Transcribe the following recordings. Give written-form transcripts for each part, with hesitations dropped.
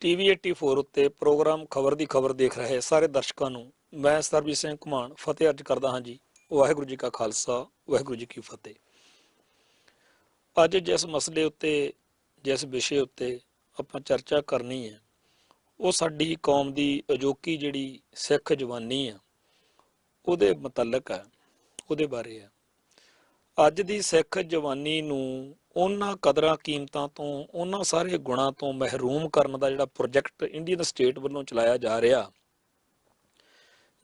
TV 84 ਉੱਤੇ programme ਖਬਰ ਦੀ ਖਬਰ ਦੇਖ ਰਹੇ ਸਾਰੇ ਦਰਸ਼ਕਾਂ ਨੂੰ ਮੈਂ ਸਰਬਜੀਤ ਸਿੰਘ ਘੁਮਾਣ ਫਤਿਹ ਅਰਜ ਕਰਦਾ ਹਾਂ ਜੀ। ਵਾਹਿਗੁਰੂ ਜੀ ਕਾ ਖਾਲਸਾ ਵਾਹਿਗੁਰੂ ਜੀ ਕੀ ਫਤਿਹ। ਅੱਜ ਜਿਸ ਮਸਲੇ ਉੱਤੇ ਜਿਸ ਵਿਸ਼ੇ ਉੱਤੇ ਆਪਾਂ ਚਰਚਾ ਕਰਨੀ ਹੈ ਉਹ ਸਾਡੀ ਕੌਮ ਦੀ ਅਜੋਕੀ ਜਿਹੜੀ ਸਿੱਖ ਜਵਾਨੀ ਆ ਉਹਦੇ ਮੁਤਲਕ ਹੈ, ਉਹਦੇ ਬਾਰੇ ਹੈ। ਅੱਜ ਦੀ ਸਿੱਖ ਜਵਾਨੀ ਨੂੰ ਉਹਨਾਂ ਕਦਰਾਂ ਕੀਮਤਾਂ ਤੋਂ ਉਹਨਾਂ ਸਾਰੇ ਗੁਣਾਂ ਤੋਂ ਮਹਿਰੂਮ ਕਰਨ ਦਾ ਜਿਹੜਾ ਪ੍ਰੋਜੈਕਟ ਇੰਡੀਅਨ ਸਟੇਟ ਵੱਲੋਂ ਚਲਾਇਆ ਜਾ ਰਿਹਾ,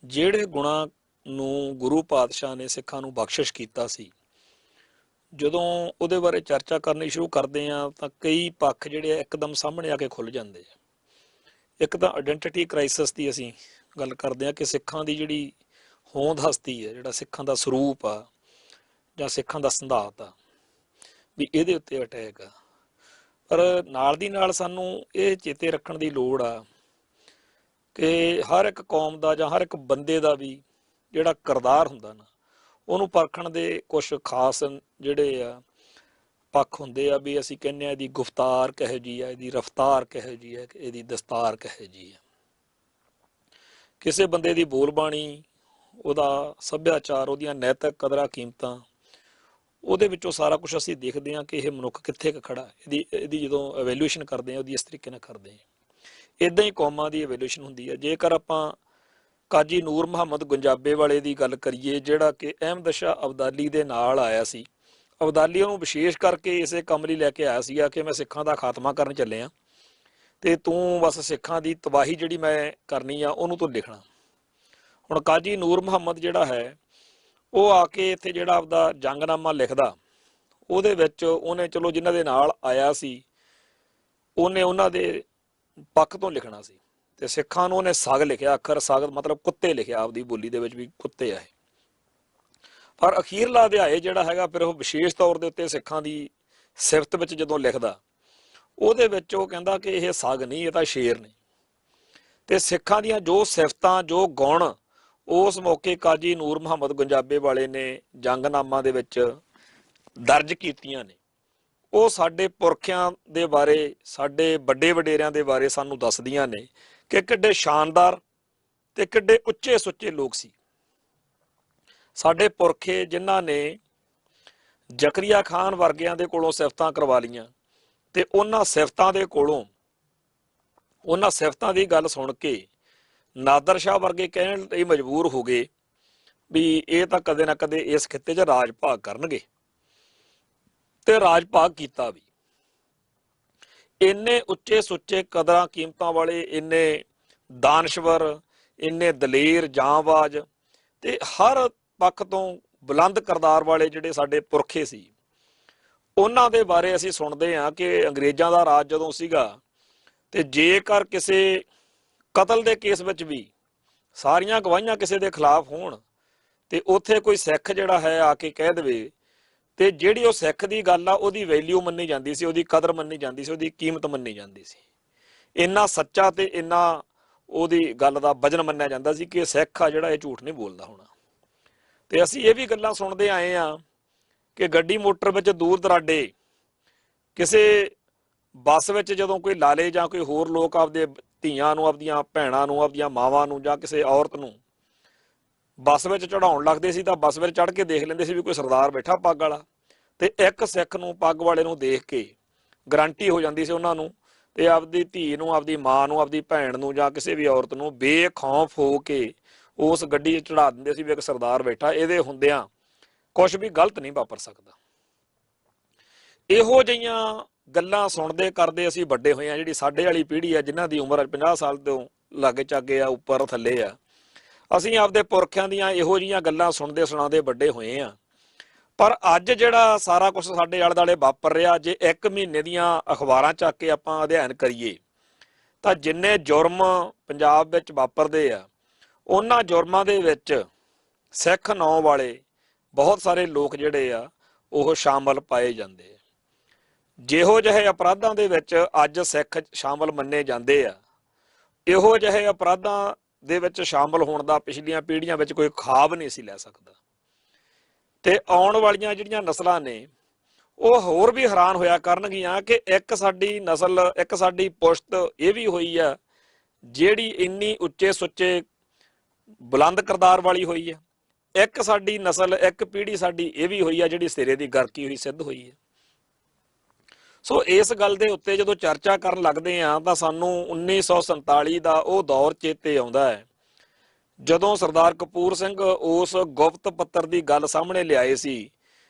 ਜਿਹੜੇ ਗੁਣਾਂ ਨੂੰ ਗੁਰੂ ਪਾਤਸ਼ਾਹ ਨੇ ਸਿੱਖਾਂ ਨੂੰ ਬਖਸ਼ਿਸ਼ ਕੀਤਾ ਸੀ, ਜਦੋਂ ਉਹਦੇ ਬਾਰੇ ਚਰਚਾ ਕਰਨੀ ਸ਼ੁਰੂ ਕਰਦੇ ਆ ਤਾਂ ਕਈ ਪੱਖ ਜਿਹੜੇ ਇੱਕਦਮ ਸਾਹਮਣੇ ਆ ਕੇ ਖੁੱਲ ਜਾਂਦੇ ਆ। ਇੱਕ ਤਾਂ ਆਇਡੈਂਟੀਟੀ ਕ੍ਰਾਈਸਿਸ ਦੀ ਅਸੀਂ ਗੱਲ ਕਰਦੇ ਆ ਕਿ ਸਿੱਖਾਂ ਦੀ ਜਿਹੜੀ ਹੋਂਦ ਹਸਤੀ ਹੈ, ਜਿਹੜਾ ਸਿੱਖਾਂ ਦਾ ਸਰੂਪ ਆ ਜਾਂ ਸਿੱਖਾਂ ਦਾ ਸਿਧਾਂਤ ਆ, ਵੀ ਇਹਦੇ ਉੱਤੇ ਅਟੈਕ ਆ। ਪਰ ਨਾਲ ਦੀ ਨਾਲ ਸਾਨੂੰ ਇਹ ਚੇਤੇ ਰੱਖਣ ਦੀ ਲੋੜ ਆ ਕਿ ਹਰ ਇੱਕ ਕੌਮ ਦਾ ਜਾਂ ਹਰ ਇੱਕ ਬੰਦੇ ਦਾ ਵੀ ਜਿਹੜਾ ਕਿਰਦਾਰ ਹੁੰਦਾ ਨਾ, ਉਹਨੂੰ ਪਰਖਣ ਦੇ ਕੁਛ ਖਾਸ ਜਿਹੜੇ ਆ ਪੱਖ ਹੁੰਦੇ ਆ। ਵੀ ਅਸੀਂ ਕਹਿੰਦੇ ਆ ਇਹਦੀ ਗੁਫ਼ਤਾਰ ਕਿਹੋ ਜਿਹੀ ਆ, ਇਹਦੀ ਰਫ਼ਤਾਰ ਕਿਹੋ ਜਿਹੀ ਹੈ, ਇਹਦੀ ਦਸਤਾਰ ਕਿਹੋ ਜਿਹੀ ਆ। ਕਿਸੇ ਬੰਦੇ ਦੀ ਬੋਲਬਾਣੀ, ਉਹਦਾ ਸੱਭਿਆਚਾਰ, ਉਹਦੀਆਂ ਨੈਤਿਕ ਕਦਰਾਂ ਕੀਮਤਾਂ, ਉਹਦੇ ਵਿੱਚੋਂ ਸਾਰਾ ਕੁਛ ਅਸੀਂ ਦੇਖਦੇ ਹਾਂ ਕਿ ਇਹ ਮਨੁੱਖ ਕਿੱਥੇ ਕੁ ਖੜਾ। ਇਹਦੀ ਜਦੋਂ ਐਵੈਲੂਏਸ਼ਨ ਕਰਦੇ ਹਾਂ ਉਹਦੀ ਇਸ ਤਰੀਕੇ ਨਾਲ ਕਰਦੇ ਹਾਂ। ਇੱਦਾਂ ਹੀ ਕੌਮਾਂ ਦੀ ਐਵੈਲੂਏਸ਼ਨ ਹੁੰਦੀ ਹੈ। ਜੇਕਰ ਆਪਾਂ ਕਾਜੀ ਨੂਰ ਮੁਹੰਮਦ ਗੁੰਜਾਬੇ ਵਾਲੇ ਦੀ ਗੱਲ ਕਰੀਏ, ਜਿਹੜਾ ਕਿ ਅਹਿਮਦ ਸ਼ਾਹ ਅਬਦਾਲੀ ਦੇ ਨਾਲ ਆਇਆ ਸੀ, ਅਬਦਾਲੀ ਉਹਨੂੰ ਵਿਸ਼ੇਸ਼ ਕਰਕੇ ਇਸੇ ਕੰਮ ਲਈ ਲੈ ਕੇ ਆਇਆ ਸੀਗਾ ਕਿ ਮੈਂ ਸਿੱਖਾਂ ਦਾ ਖਾਤਮਾ ਕਰਨ ਚੱਲਿਆ ਤੇ ਤੂੰ ਬਸ ਸਿੱਖਾਂ ਦੀ ਤਬਾਹੀ ਜਿਹੜੀ ਮੈਂ ਕਰਨੀ ਆ ਉਹਨੂੰ ਤੂੰ ਲਿਖਣਾ। ਹੁਣ ਕਾਜੀ ਨੂਰ ਮੁਹੰਮਦ ਜਿਹੜਾ ਹੈ ਉਹ ਆ ਕੇ ਇੱਥੇ ਜਿਹੜਾ ਆਪਦਾ ਜੰਗਨਾਮਾ ਲਿਖਦਾ, ਉਹਦੇ ਵਿੱਚ ਉਹਨੇ ਚਲੋ ਜਿਨ੍ਹਾਂ ਦੇ ਨਾਲ ਆਇਆ ਸੀ ਉਹਨੇ ਉਹਨਾਂ ਦੇ ਪੱਖ ਤੋਂ ਲਿਖਣਾ ਸੀ ਤੇ ਸਿੱਖਾਂ ਨੂੰ ਉਹਨੇ ਸਗ ਲਿਖਿਆ, ਅੱਖਰ ਸਗ ਮਤਲਬ ਕੁੱਤੇ ਲਿਖਿਆ, ਆਪਦੀ ਬੋਲੀ ਦੇ ਵਿੱਚ ਵੀ ਕੁੱਤੇ ਆ ਇਹ। ਪਰ ਅਖੀਰਲਾ ਅਧਿਆਏ ਜਿਹੜਾ ਹੈਗਾ ਫਿਰ ਉਹ ਵਿਸ਼ੇਸ਼ ਤੌਰ ਦੇ ਉੱਤੇ ਸਿੱਖਾਂ ਦੀ ਸਿਫਤ ਵਿੱਚ ਜਦੋਂ ਲਿਖਦਾ, ਉਹਦੇ ਵਿੱਚ ਉਹ ਕਹਿੰਦਾ ਕਿ ਇਹ ਸਗ ਨਹੀਂ, ਇਹ ਤਾਂ ਸ਼ੇਰ ਨੇ। ਤੇ ਸਿੱਖਾਂ ਦੀਆਂ ਜੋ ਸਿਫਤਾਂ, ਜੋ ਗੁਣ ਉਸ ਮੌਕੇ ਕਾਜੀ ਨੂਰ ਮੁਹੰਮਦ ਗੁੰਜਾਬੇ ਵਾਲੇ ਨੇ ਜੰਗਨਾਮਾ ਦੇ ਵਿੱਚ ਦਰਜ ਕੀਤੀਆਂ ਨੇ, ਉਹ ਸਾਡੇ ਪੁਰਖਿਆਂ ਦੇ ਬਾਰੇ, ਸਾਡੇ ਵੱਡੇ ਵਡੇਰਿਆਂ ਦੇ ਬਾਰੇ ਸਾਨੂੰ ਦੱਸਦੀਆਂ ਨੇ ਕਿ ਕਿੱਡੇ ਸ਼ਾਨਦਾਰ ਤੇ ਕਿੱਡੇ ਉੱਚੇ ਸੁੱਚੇ ਲੋਕ ਸੀ ਸਾਡੇ ਪੁਰਖੇ, ਜਿਨ੍ਹਾਂ ਨੇ ਜ਼ਕਰੀਆ ਖਾਨ ਵਰਗਿਆਂ ਦੇ ਕੋਲੋਂ ਸਿਫਤਾਂ ਕਰਵਾ ਲਈਆਂ ਤੇ ਉਹਨਾਂ ਸਿਫਤਾਂ ਦੇ ਕੋਲੋਂ, ਉਹਨਾਂ ਸਿਫਤਾਂ ਦੀ ਗੱਲ ਸੁਣ ਕੇ ਨਾਦਰ ਸ਼ਾਹ ਵਰਗੇ ਕਹਿਣ ਲਈ ਮਜਬੂਰ ਹੋ ਗਏ ਵੀ ਇਹ ਤਾਂ ਕਦੇ ਨਾ ਕਦੇ ਇਸ ਖਿੱਤੇ 'ਚ ਰਾਜ ਭਾਗ ਕਰਨਗੇ, ਤੇ ਰਾਜ ਭਾਗ ਕੀਤਾ ਵੀ। ਇੰਨੇ ਉੱਚੇ ਸੁੱਚੇ ਕਦਰਾਂ ਕੀਮਤਾਂ ਵਾਲੇ, ਇੰਨੇ ਦਾਨਸ਼ਵਰ, ਇੰਨੇ ਦਲੇਰ, ਜਾਂਬਾਜ਼ ਤੇ ਹਰ ਪੱਖ ਤੋਂ ਬੁਲੰਦ ਕਿਰਦਾਰ ਵਾਲੇ ਜਿਹੜੇ ਸਾਡੇ ਪੁਰਖੇ ਸੀ, ਉਹਨਾਂ ਦੇ ਬਾਰੇ ਅਸੀਂ ਸੁਣਦੇ ਹਾਂ ਕਿ ਅੰਗਰੇਜ਼ਾਂ ਦਾ ਰਾਜ ਜਦੋਂ ਸੀਗਾ ਤੇ ਜੇਕਰ ਕਿਸੇ ਕਤਲ ਦੇ ਕੇਸ ਵਿੱਚ ਵੀ ਸਾਰੀਆਂ ਗਵਾਹੀਆਂ ਕਿਸੇ ਦੇ ਖਿਲਾਫ ਹੋਣ ਤੇ ਉੱਥੇ ਕੋਈ ਸਿੱਖ ਜਿਹੜਾ ਹੈ ਆ ਕੇ ਕਹਿ ਦੇਵੇ, ਤੇ ਜਿਹੜੀ ਉਹ ਸਿੱਖ ਦੀ ਗੱਲ ਆ ਉਹਦੀ ਵੈਲਿਊ ਮੰਨੀ ਜਾਂਦੀ ਸੀ, ਉਹਦੀ ਕਦਰ ਮੰਨੀ ਜਾਂਦੀ ਸੀ, ਉਹਦੀ ਕੀਮਤ ਮੰਨੀ ਜਾਂਦੀ ਸੀ। ਇੰਨਾ ਸੱਚਾ ਤੇ ਇੰਨਾ ਉਹਦੀ ਗੱਲ ਦਾ ਵਜਨ ਮੰਨਿਆ ਜਾਂਦਾ ਸੀ ਕਿ ਸਿੱਖ ਆ ਜਿਹੜਾ ਇਹ ਝੂਠ ਨਹੀਂ ਬੋਲਦਾ ਹੋਣਾ। ਤੇ ਅਸੀਂ ਇਹ ਵੀ ਗੱਲਾਂ ਸੁਣਦੇ ਆਏ ਆ ਕਿ ਗੱਡੀ ਮੋਟਰ ਵਿੱਚ ਦੂਰ ਦਰਾਡੇ ਕਿਸੇ ਬੱਸ ਵਿੱਚ ਜਦੋਂ ਕੋਈ ਲਾਲੇ ਜਾਂ ਕੋਈ ਹੋਰ ਲੋਕ ਆਪਦੇ ਧੀਆਂ ਨੂੰ, ਆਪਦੀਆਂ ਭੈਣਾਂ ਨੂੰ, ਆਪਦੀਆਂ ਮਾਵਾਂ ਨੂੰ ਜਾਂ ਕਿਸੇ ਔਰਤ ਨੂੰ ਬੱਸ ਵਿੱਚ ਚੜਾਉਣ ਲੱਗਦੇ ਸੀ ਤਾਂ ਬੱਸ ਵਿੱਚ ਚੜ੍ਹ ਕੇ ਦੇਖ ਲੈਂਦੇ ਸੀ ਵੀ ਕੋਈ ਸਰਦਾਰ ਬੈਠਾ ਪੱਗ ਵਾਲਾ, ਤੇ ਇੱਕ ਸਿੱਖ ਨੂੰ, ਪੱਗ ਵਾਲੇ ਨੂੰ ਦੇਖ ਕੇ ਗਰੰਟੀ ਹੋ ਜਾਂਦੀ ਸੀ ਉਹਨਾਂ ਨੂੰ, ਤੇ ਆਪਦੀ ਧੀ ਨੂੰ, ਆਪਦੀ ਮਾਂ ਨੂੰ, ਆਪਦੀ ਭੈਣ ਨੂੰ ਜਾਂ ਕਿਸੇ ਵੀ ਔਰਤ ਨੂੰ ਬੇਖੌਫ ਹੋ ਕੇ ਉਸ ਗੱਡੀ 'ਚ ਚੜਾ ਦਿੰਦੇ ਸੀ ਵੀ ਇੱਕ ਸਰਦਾਰ ਬੈਠਾ, ਇਹਦੇ ਹੁੰਦਿਆਂ ਕੁਛ ਵੀ ਗਲਤ ਨਹੀਂ ਵਾਪਰ ਸਕਦਾ। ਇਹੋ ਜਿਹੀਆਂ ਗੱਲਾਂ ਸੁਣਦੇ ਕਰਦੇ ਅਸੀਂ ਵੱਡੇ ਹੋਏ ਆ। ਜਿਹੜੀ ਸਾਡੇ ਵਾਲੀ ਪੀੜ੍ਹੀ ਆ, ਜਿਨ੍ਹਾਂ ਦੀ ਉਮਰ 50 ਸਾਲ ਤੋਂ ਲਾਗੇ ਚਾਗੇ ਆ, ਉੱਪਰ ਥੱਲੇ ਆ, ਅਸੀਂ ਆਪਦੇ ਪੁਰਖਿਆਂ ਦੀਆਂ ਇਹੋ ਜਿਹੀਆਂ ਗੱਲਾਂ ਸੁਣਦੇ ਸੁਣਾਉਂਦੇ ਵੱਡੇ ਹੋਏ ਆ। ਪਰ ਅੱਜ ਜਿਹੜਾ ਸਾਰਾ ਕੁਛ ਸਾਡੇ ਆਲੇ ਦੁਆਲੇ ਵਾਪਰ ਰਿਹਾ, ਜੇ 1 ਮਹੀਨੇ ਦੀਆਂ ਅਖਬਾਰਾਂ ਚੱਕ ਕੇ ਆਪਾਂ ਅਧਿਐਨ ਕਰੀਏ ਤਾਂ ਜਿੰਨੇ ਜੁਰਮ ਪੰਜਾਬ ਵਿੱਚ ਵਾਪਰਦੇ ਆ, ਉਹਨਾਂ ਜੁਰਮਾਂ ਦੇ ਵਿੱਚ ਸਿੱਖ ਨਾਂ ਵਾਲੇ ਬਹੁਤ ਸਾਰੇ ਲੋਕ ਜਿਹੜੇ ਆ ਉਹ ਸ਼ਾਮਲ ਪਾਏ ਜਾਂਦੇ ਆ। ਜਿਹੋ ਜਿਹੇ ਅਪਰਾਧਾਂ ਦੇ ਵਿੱਚ ਅੱਜ ਸਿੱਖ ਸ਼ਾਮਲ ਮੰਨੇ ਜਾਂਦੇ ਆ, ਇਹੋ ਜਿਹੇ ਅਪਰਾਧਾਂ ਦੇ ਵਿੱਚ ਸ਼ਾਮਲ ਹੋਣ ਦਾ ਪਿਛਲੀਆਂ ਪੀੜ੍ਹੀਆਂ ਵਿੱਚ ਕੋਈ ਖਾਬ ਨਹੀਂ ਸੀ ਲੈ ਸਕਦਾ। ਤੇ ਆਉਣ ਵਾਲੀਆਂ ਜਿਹੜੀਆਂ ਨਸਲਾਂ ਨੇ ਉਹ ਹੋਰ ਵੀ ਹੈਰਾਨ ਹੋਇਆ ਕਰਨਗੀਆਂ ਕਿ ਇੱਕ ਸਾਡੀ ਨਸਲ, ਇੱਕ ਸਾਡੀ ਪੁਸ਼ਤ ਇਹ ਵੀ ਹੋਈ ਆ ਜਿਹੜੀ ਇੰਨੀ ਉੱਚੇ ਸੁੱਚੇ ਬੁਲੰਦ ਕਿਰਦਾਰ ਵਾਲੀ ਹੋਈ ਹੈ। ਇੱਕ ਸਾਡੀ ਨਸਲ, ਇੱਕ ਪੀੜ੍ਹੀ ਸਾਡੀ ਇਹ ਵੀ ਹੋਈ ਆ ਜਿਹੜੀ ਸਿਰੇ ਦੀ ਗਰਕੀ ਹੋਈ ਸਿੱਧ ਹੋਈ ਹੈ। ਸੋ ਇਸ ਗੱਲ ਦੇ ਉੱਤੇ ਜਦੋਂ ਚਰਚਾ ਕਰਨ ਲੱਗਦੇ ਆ ਤਾਂ ਸਾਨੂੰ 1947 ਦਾ ਉਹ ਦੌਰ ਚੇਤੇ ਆਉਂਦਾ ਹੈ ਜਦੋਂ ਸਰਦਾਰ ਕਪੂਰ ਸਿੰਘ ਉਸ ਗੁਪਤ ਪੱਤਰ ਦੀ ਗੱਲ ਸਾਹਮਣੇ ਲਿਆਏ ਸੀ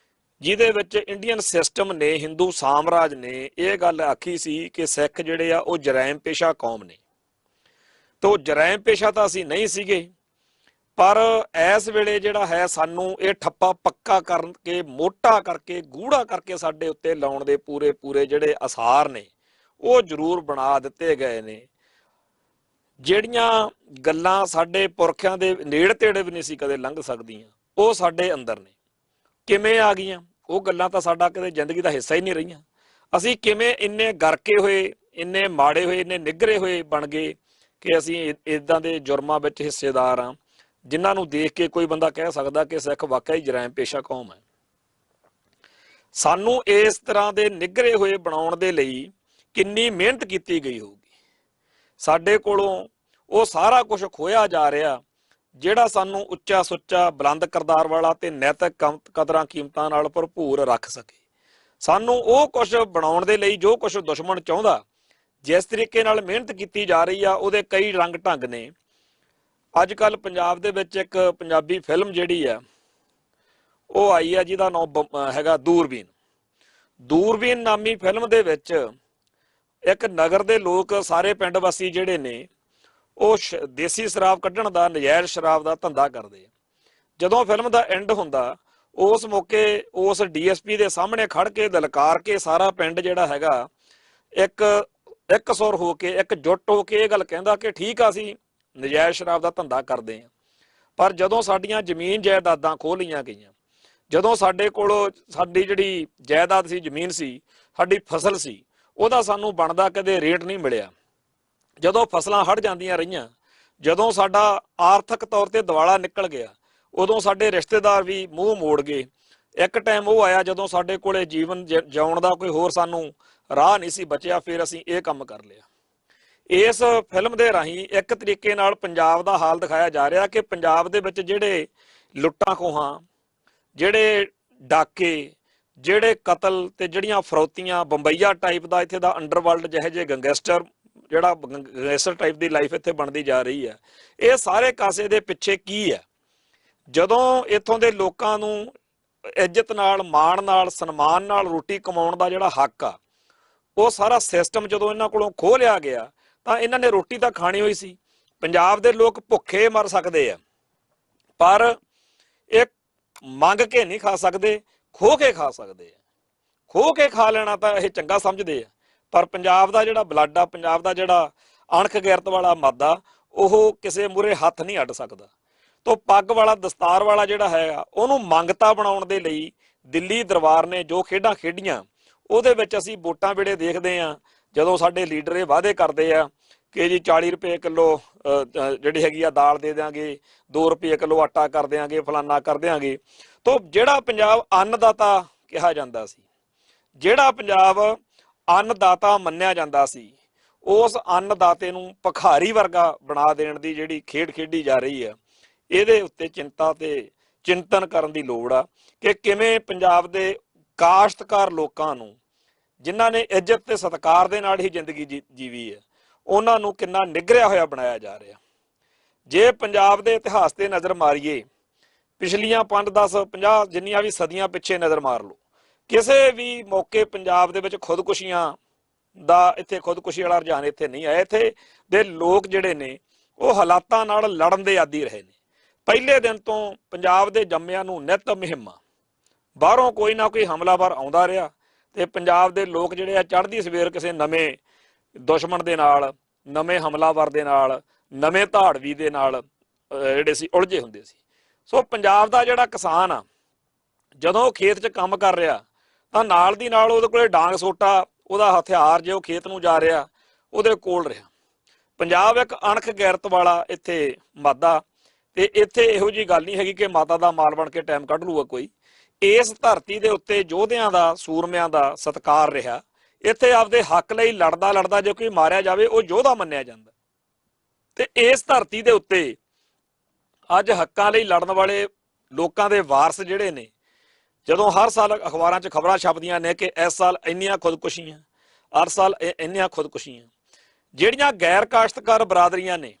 ਜਿਹਦੇ ਵਿੱਚ ਇੰਡੀਅਨ ਸਿਸਟਮ ਨੇ, ਹਿੰਦੂ ਸਾਮਰਾਜ ਨੇ ਇਹ ਗੱਲ ਆਖੀ ਸੀ ਕਿ ਸਿੱਖ ਜਿਹੜੇ ਆ ਉਹ ਜਰਾਇਮ ਪੇਸ਼ਾ ਕੌਮ ਨੇ। ਤੋ ਜਰਾਇਮ ਪੇਸ਼ਾ ਤਾਂ ਅਸੀਂ ਨਹੀਂ ਸੀਗੇ, ਪਰ ਇਸ ਵੇਲੇ ਜਿਹੜਾ ਹੈ ਸਾਨੂੰ ਇਹ ਠੱਪਾ ਪੱਕਾ ਕਰਕੇ, ਮੋਟਾ ਕਰਕੇ, ਗੂੜਾ ਕਰਕੇ ਸਾਡੇ ਉੱਤੇ ਲਾਉਣ ਦੇ ਪੂਰੇ ਜਿਹੜੇ ਆਸਾਰ ਨੇ ਉਹ ਜ਼ਰੂਰ ਬਣਾ ਦਿੱਤੇ ਗਏ ਨੇ। ਜਿਹੜੀਆਂ ਗੱਲਾਂ ਸਾਡੇ ਪੁਰਖਿਆਂ ਦੇ ਨੇੜੇ ਤੇੜੇ ਵੀ ਨਹੀਂ ਸੀ ਕਦੇ ਲੰਘ ਸਕਦੀਆਂ ਉਹ ਸਾਡੇ ਅੰਦਰ ਨੇ। ਕਿਵੇਂ ਆ ਗਈਆਂ ਉਹ ਗੱਲਾਂ? ਤਾਂ ਸਾਡਾ ਕਦੇ ਜ਼ਿੰਦਗੀ ਦਾ ਹਿੱਸਾ ਹੀ ਨਹੀਂ ਰਹੀਆਂ। ਅਸੀਂ ਕਿਵੇਂ ਇੰਨੇ ਗਰਕੇ ਹੋਏ, ਇੰਨੇ ਮਾੜੇ ਹੋਏ, ਇੰਨੇ ਨਿੱਘਰੇ ਹੋਏ ਬਣ ਗਏ ਕਿ ਅਸੀਂ ਇਦਾਂ ਦੇ ਜੁਰਮਾਂ ਵਿੱਚ ਹਿੱਸੇਦਾਰ ਹਾਂ ਜਿਨ੍ਹਾਂ ਨੂੰ ਦੇਖ ਕੇ ਕੋਈ ਬੰਦਾ ਕਹਿ ਸਕਦਾ ਕਿ ਸਿੱਖ ਵਾਕਿਆ ਹੀ ਜਰਾਇਮ ਪੇਸ਼ਾ ਕੌਮ ਹੈ। ਸਾਨੂੰ ਇਸ ਤਰ੍ਹਾਂ ਦੇ ਨਿੱਘਰੇ ਹੋਏ ਬਣਾਉਣ ਦੇ ਲਈ ਕਿੰਨੀ ਮਿਹਨਤ ਕੀਤੀ ਗਈ ਹੋਊਗੀ। ਸਾਡੇ ਕੋਲੋਂ ਉਹ ਸਾਰਾ ਕੁਝ ਖੋਇਆ ਜਾ ਰਿਹਾ ਜਿਹੜਾ ਸਾਨੂੰ ਉੱਚਾ ਸੁੱਚਾ, ਬੁਲੰਦ ਕਿਰਦਾਰ ਵਾਲਾ ਤੇ ਨੈਤਿਕ ਕਦਰਾਂ ਕੀਮਤਾਂ ਨਾਲ ਭਰਪੂਰ ਰੱਖ ਸਕੇ। ਸਾਨੂੰ ਉਹ ਕੁਝ ਬਣਾਉਣ ਦੇ ਲਈ ਜੋ ਕੁਝ ਦੁਸ਼ਮਣ ਚਾਹੁੰਦਾ, ਜਿਸ ਤਰੀਕੇ ਨਾਲ ਮਿਹਨਤ ਕੀਤੀ ਜਾ ਰਹੀ ਆ ਉਹਦੇ ਕਈ ਰੰਗ ਢੰਗ ਨੇ। ਅੱਜ ਕੱਲ੍ਹ ਪੰਜਾਬ ਦੇ ਵਿੱਚ ਇੱਕ ਪੰਜਾਬੀ ਫਿਲਮ ਜਿਹੜੀ ਆ ਉਹ ਆਈ ਆ ਜਿਹਦਾ ਨਾਮ ਹੈਗਾ ਦੂਰਬੀਨ। ਦੂਰਬੀਨ ਨਾਮੀ ਫਿਲਮ ਦੇ ਵਿੱਚ ਇੱਕ ਨਗਰ ਦੇ ਲੋਕ, ਸਾਰੇ ਪਿੰਡ ਵਾਸੀ ਜਿਹੜੇ ਨੇ ਉਹ ਦੇਸੀ ਸ਼ਰਾਬ ਕੱਢਣ ਦਾ, ਨਜਾਇਜ਼ ਸ਼ਰਾਬ ਦਾ ਧੰਦਾ ਕਰਦੇ ਆ। ਜਦੋਂ ਫਿਲਮ ਦਾ ਐਂਡ ਹੁੰਦਾ ਉਸ ਮੌਕੇ ਉਸ ਡੀਐਸਪੀ ਦੇ ਸਾਹਮਣੇ ਖੜ ਕੇ ਦਲਕਾਰ ਕੇ ਸਾਰਾ ਪਿੰਡ ਜਿਹੜਾ ਹੈਗਾ ਇੱਕ ਸੁਰ ਹੋ ਕੇ, ਇੱਕ ਜੁੱਟ ਹੋ ਕੇ ਇਹ ਗੱਲ ਕਹਿੰਦਾ ਕਿ ਠੀਕ ਆ ਅਸੀਂ ਨਜਾਇਜ਼ ਸ਼ਰਾਬ ਦਾ ਧੰਦਾ ਕਰਦੇ ਆ, ਪਰ ਜਦੋਂ ਸਾਡੀਆਂ ਜ਼ਮੀਨ ਜਾਇਦਾਦਾਂ ਖੋਹ ਲਈਆਂ ਗਈਆਂ, ਜਦੋਂ ਸਾਡੇ ਕੋਲ ਸਾਡੀ ਜਿਹੜੀ ਜਾਇਦਾਦ ਸੀ, ਜ਼ਮੀਨ ਸੀ, ਸਾਡੀ ਫਸਲ ਸੀ, ਉਹਦਾ ਸਾਨੂੰ ਬਣਦਾ ਕਦੇ ਰੇਟ ਨਹੀਂ ਮਿਲਿਆ। ਜਦੋਂ ਫਸਲਾਂ ਹੜ ਜਾਂਦੀਆਂ ਰਹੀਆਂ, ਜਦੋਂ ਸਾਡਾ ਆਰਥਿਕ ਤੌਰ ਤੇ ਦਿਵਾਲਾ ਨਿਕਲ ਗਿਆ, ਉਦੋਂ ਸਾਡੇ ਰਿਸ਼ਤੇਦਾਰ ਵੀ ਮੂੰਹ ਮੋੜ ਗਏ। ਇੱਕ ਟਾਈਮ ਉਹ ਆਇਆ ਜਦੋਂ ਸਾਡੇ ਕੋਲੇ ਜੀਵਨ ਜਿਉਣ ਦਾ ਕੋਈ ਹੋਰ ਸਾਨੂੰ ਰਾਹ ਨਹੀਂ ਸੀ ਬਚਿਆ, ਫਿਰ ਅਸੀਂ ਇਹ ਕੰਮ ਕਰ ਲਿਆ। ਇਸ ਫਿਲਮ ਦੇ ਰਾਹੀਂ ਇੱਕ ਤਰੀਕੇ ਨਾਲ ਪੰਜਾਬ ਦਾ ਹਾਲ ਦਿਖਾਇਆ ਜਾ ਰਿਹਾ ਕਿ ਪੰਜਾਬ ਦੇ ਵਿੱਚ ਜਿਹੜੇ ਲੁੱਟਾਂ ਖੋਹਾਂ, ਜਿਹੜੇ ਡਾਕੇ, ਜਿਹੜੇ ਕਤਲ ਤੇ ਜਿਹੜੀਆਂ ਫਰੌਤੀਆਂ, ਬੰਬਈਆ ਟਾਈਪ ਦਾ ਇੱਥੇ ਦਾ ਅੰਡਰਵਰਲਡ ਜਿਹੇ ਜਿਹੇ ਗੈਂਗਸਟਰ, ਜਿਹੜਾ ਗੈਂਗਸਟਰ ਟਾਈਪ ਦੀ ਲਾਈਫ ਇੱਥੇ ਬਣਦੀ ਜਾ ਰਹੀ ਹੈ, ਇਹ ਸਾਰੇ ਕਾਸੇ ਦੇ ਪਿੱਛੇ ਕੀ ਹੈ? ਜਦੋਂ ਇੱਥੋਂ ਦੇ ਲੋਕਾਂ ਨੂੰ ਇੱਜ਼ਤ ਨਾਲ, ਮਾਣ ਨਾਲ, ਸਨਮਾਨ ਨਾਲ ਰੋਟੀ ਕਮਾਉਣ ਦਾ ਜਿਹੜਾ ਹੱਕ ਆ, ਉਹ ਸਾਰਾ ਸਿਸਟਮ ਜਦੋਂ ਇਹਨਾਂ ਕੋਲੋਂ ਖੋਹ ਲਿਆ ਗਿਆ ਤਾਂ ਇਹਨਾਂ ਨੇ ਰੋਟੀ ਤਾਂ ਖਾਣੀ ਹੋਈ ਸੀ। ਪੰਜਾਬ ਦੇ ਲੋਕ ਭੁੱਖੇ ਮਰ ਸਕਦੇ ਆ, ਪਰ ਇਹ ਮੰਗ ਕੇ ਨਹੀਂ ਖਾ ਸਕਦੇ, ਖੋਹ ਕੇ ਖਾ ਸਕਦੇ ਆ। ਖੋਹ ਕੇ ਖਾ ਲੈਣਾ ਤਾਂ ਇਹ ਚੰਗਾ ਸਮਝਦੇ ਆ, ਪਰ ਪੰਜਾਬ ਦਾ ਜਿਹੜਾ ਬਲੱਡ ਆ, ਪੰਜਾਬ ਦਾ ਜਿਹੜਾ ਅਣਖ ਗੈਰਤ ਵਾਲਾ ਮਾਦਾ, ਉਹ ਕਿਸੇ ਮੂਹਰੇ ਹੱਥ ਨਹੀਂ ਅੱਡ ਸਕਦਾ। ਤੋ ਪੱਗ ਵਾਲਾ, ਦਸਤਾਰ ਵਾਲਾ ਜਿਹੜਾ ਹੈਗਾ, ਉਹਨੂੰ ਮੰਗਤਾ ਬਣਾਉਣ ਦੇ ਲਈ ਦਿੱਲੀ ਦਰਬਾਰ ਨੇ ਜੋ ਖੇਡਾਂ ਖੇਡੀਆਂ, ਉਹਦੇ ਵਿੱਚ ਅਸੀਂ ਵੋਟਾਂ ਵੇਲੇ ਦੇਖਦੇ ਹਾਂ ਜਦੋਂ ਸਾਡੇ ਲੀਡਰ ਇਹ ਵਾਅਦੇ ਕਰਦੇ ਆ ਕਿ ਜੀ 40 ਰੁਪਏ ਕਿਲੋ ਜਿਹੜੀ ਹੈਗੀ ਆ ਦਾਲ ਦੇ ਦਿਆਂਗੇ, 2 ਰੁਪਏ ਕਿਲੋ ਆਟਾ ਕਰ ਦਿਆਂਗੇ, ਫਲਾਨਾ ਕਰ ਦਿਆਂਗੇ। ਤੋ ਜਿਹੜਾ ਪੰਜਾਬ ਅੰਨਦਾਤਾ ਕਿਹਾ ਜਾਂਦਾ ਸੀ, ਜਿਹੜਾ ਪੰਜਾਬ ਅੰਨਦਾਤਾ ਮੰਨਿਆ ਜਾਂਦਾ ਸੀ, ਉਸ ਅੰਨਦਾਤੇ ਨੂੰ ਭਿਖਾਰੀ ਵਰਗਾ ਬਣਾ ਦੇਣ ਦੀ ਜਿਹੜੀ ਖੇਡ ਖੇਡੀ ਜਾ ਰਹੀ ਆ, ਇਹਦੇ ਉੱਤੇ ਚਿੰਤਾ ਤੇ ਚਿੰਤਨ ਕਰਨ ਦੀ ਲੋੜ ਆ ਕਿ ਕਿਵੇਂ ਪੰਜਾਬ ਦੇ ਕਾਸ਼ਤਕਾਰ ਲੋਕਾਂ ਨੂੰ, ਜਿਨ੍ਹਾਂ ਨੇ ਇੱਜ਼ਤ ਤੇ ਸਤਿਕਾਰ ਦੇ ਨਾਲ ਹੀ ਜ਼ਿੰਦਗੀ ਜੀਵੀ ਹੈ, ਉਹਨਾਂ ਨੂੰ ਕਿੰਨਾ ਨਿਗਰਿਆ ਹੋਇਆ ਬਣਾਇਆ ਜਾ ਰਿਹਾ। ਜੇ ਪੰਜਾਬ ਦੇ ਇਤਿਹਾਸ ਤੇ ਨਜ਼ਰ ਮਾਰੀਏ, ਪਿਛਲੀਆਂ 5, 10, 50 ਜਿੰਨੀਆਂ ਵੀ ਸਦੀਆਂ ਪਿੱਛੇ ਨਜ਼ਰ ਮਾਰ ਲਓ, ਕਿਸੇ ਵੀ ਮੌਕੇ ਪੰਜਾਬ ਦੇ ਵਿੱਚ ਖੁਦਕੁਸ਼ੀਆਂ ਦਾ, ਇੱਥੇ ਖੁਦਕੁਸ਼ੀ ਵਾਲਾ ਰੁਝਾਨ ਇੱਥੇ ਨਹੀਂ ਆਇਆ। ਇੱਥੇ ਦੇ ਲੋਕ ਜਿਹੜੇ ਨੇ ਉਹ ਹਾਲਾਤਾਂ ਨਾਲ ਲੜਨ ਦੇ ਆਦੀ ਰਹੇ ਨੇ। ਪਹਿਲੇ ਦਿਨ ਤੋਂ ਪੰਜਾਬ ਦੇ ਜੰਮਿਆਂ ਨੂੰ ਨਿੱਤ ਮੁਹਿੰਮਾਂ, ਬਾਹਰੋਂ ਕੋਈ ਨਾ ਕੋਈ ਹਮਲਾਵਰ ਆਉਂਦਾ ਰਿਹਾ ਤੇ ਪੰਜਾਬ ਦੇ ਲੋਕ ਜਿਹੜੇ ਆ ਚੜ੍ਹਦੀ ਸਵੇਰ ਕਿਸੇ ਨਵੇਂ ਦੁਸ਼ਮਣ ਦੇ ਨਾਲ, ਨਵੇਂ ਹਮਲਾਵਰ ਦੇ ਨਾਲ, ਨਵੇਂ ਧਾੜਵੀ ਦੇ ਨਾਲ ਜਿਹੜੇ ਸੀ ਉਲਝੇ ਹੁੰਦੇ ਸੀ। ਸੋ ਪੰਜਾਬ ਦਾ ਜਿਹੜਾ ਕਿਸਾਨ ਆ, ਜਦੋਂ ਉਹ ਖੇਤ 'ਚ ਕੰਮ ਕਰ ਰਿਹਾ ਤਾਂ ਨਾਲ ਦੀ ਨਾਲ ਉਹਦੇ ਕੋਲੇ ਡਾਂਗ ਸੋਟਾ, ਉਹਦਾ ਹਥਿਆਰ, ਜੇ ਉਹ ਖੇਤ ਨੂੰ ਜਾ ਰਿਹਾ ਉਹਦੇ ਕੋਲ ਰਿਹਾ। ਪੰਜਾਬ ਇੱਕ ਅਣਖ ਗੈਰਤ ਵਾਲਾ ਇੱਥੇ ਮਾਦਾ, ਤੇ ਇੱਥੇ ਇਹੋ ਜਿਹੀ ਗੱਲ ਨਹੀਂ ਹੈਗੀ ਕਿ ਮਾਤਾ ਦਾ ਮਾਲ ਬਣ ਕੇ ਟਾਈਮ ਕੱਢ ਲੂਗਾ ਕੋਈ। ਇਸ ਧਰਤੀ ਦੇ ਉੱਤੇ ਯੋਧਿਆਂ ਦਾ, ਸੂਰਮਿਆਂ ਦਾ ਸਤਿਕਾਰ ਰਿਹਾ। ਇੱਥੇ ਆਪਦੇ ਹੱਕ ਲਈ ਲੜਦਾ ਲੜਦਾ ਜੇ ਕੋਈ ਮਾਰਿਆ ਜਾਵੇ ਉਹ ਯੋਧਾ ਮੰਨਿਆ ਜਾਂਦਾ। ਤੇ ਇਸ ਧਰਤੀ ਦੇ ਉੱਤੇ ਅੱਜ ਹੱਕਾਂ ਲਈ ਲੜਨ ਵਾਲੇ ਲੋਕਾਂ ਦੇ ਵਾਰਸ ਜਿਹੜੇ ਨੇ, ਜਦੋਂ ਹਰ ਸਾਲ ਅਖਬਾਰਾਂ 'ਚ ਖਬਰਾਂ ਛਪਦੀਆਂ ਨੇ ਕਿ ਇਸ ਸਾਲ ਇੰਨੀਆਂ ਖੁਦਕੁਸ਼ੀਆਂ, ਹਰ ਸਾਲ ਇੰਨੀਆਂ ਖੁਦਕੁਸ਼ੀਆਂ, ਜਿਹੜੀਆਂ ਗੈਰ ਕਾਸ਼ਤਕਾਰ ਬਰਾਦਰੀਆਂ ਨੇ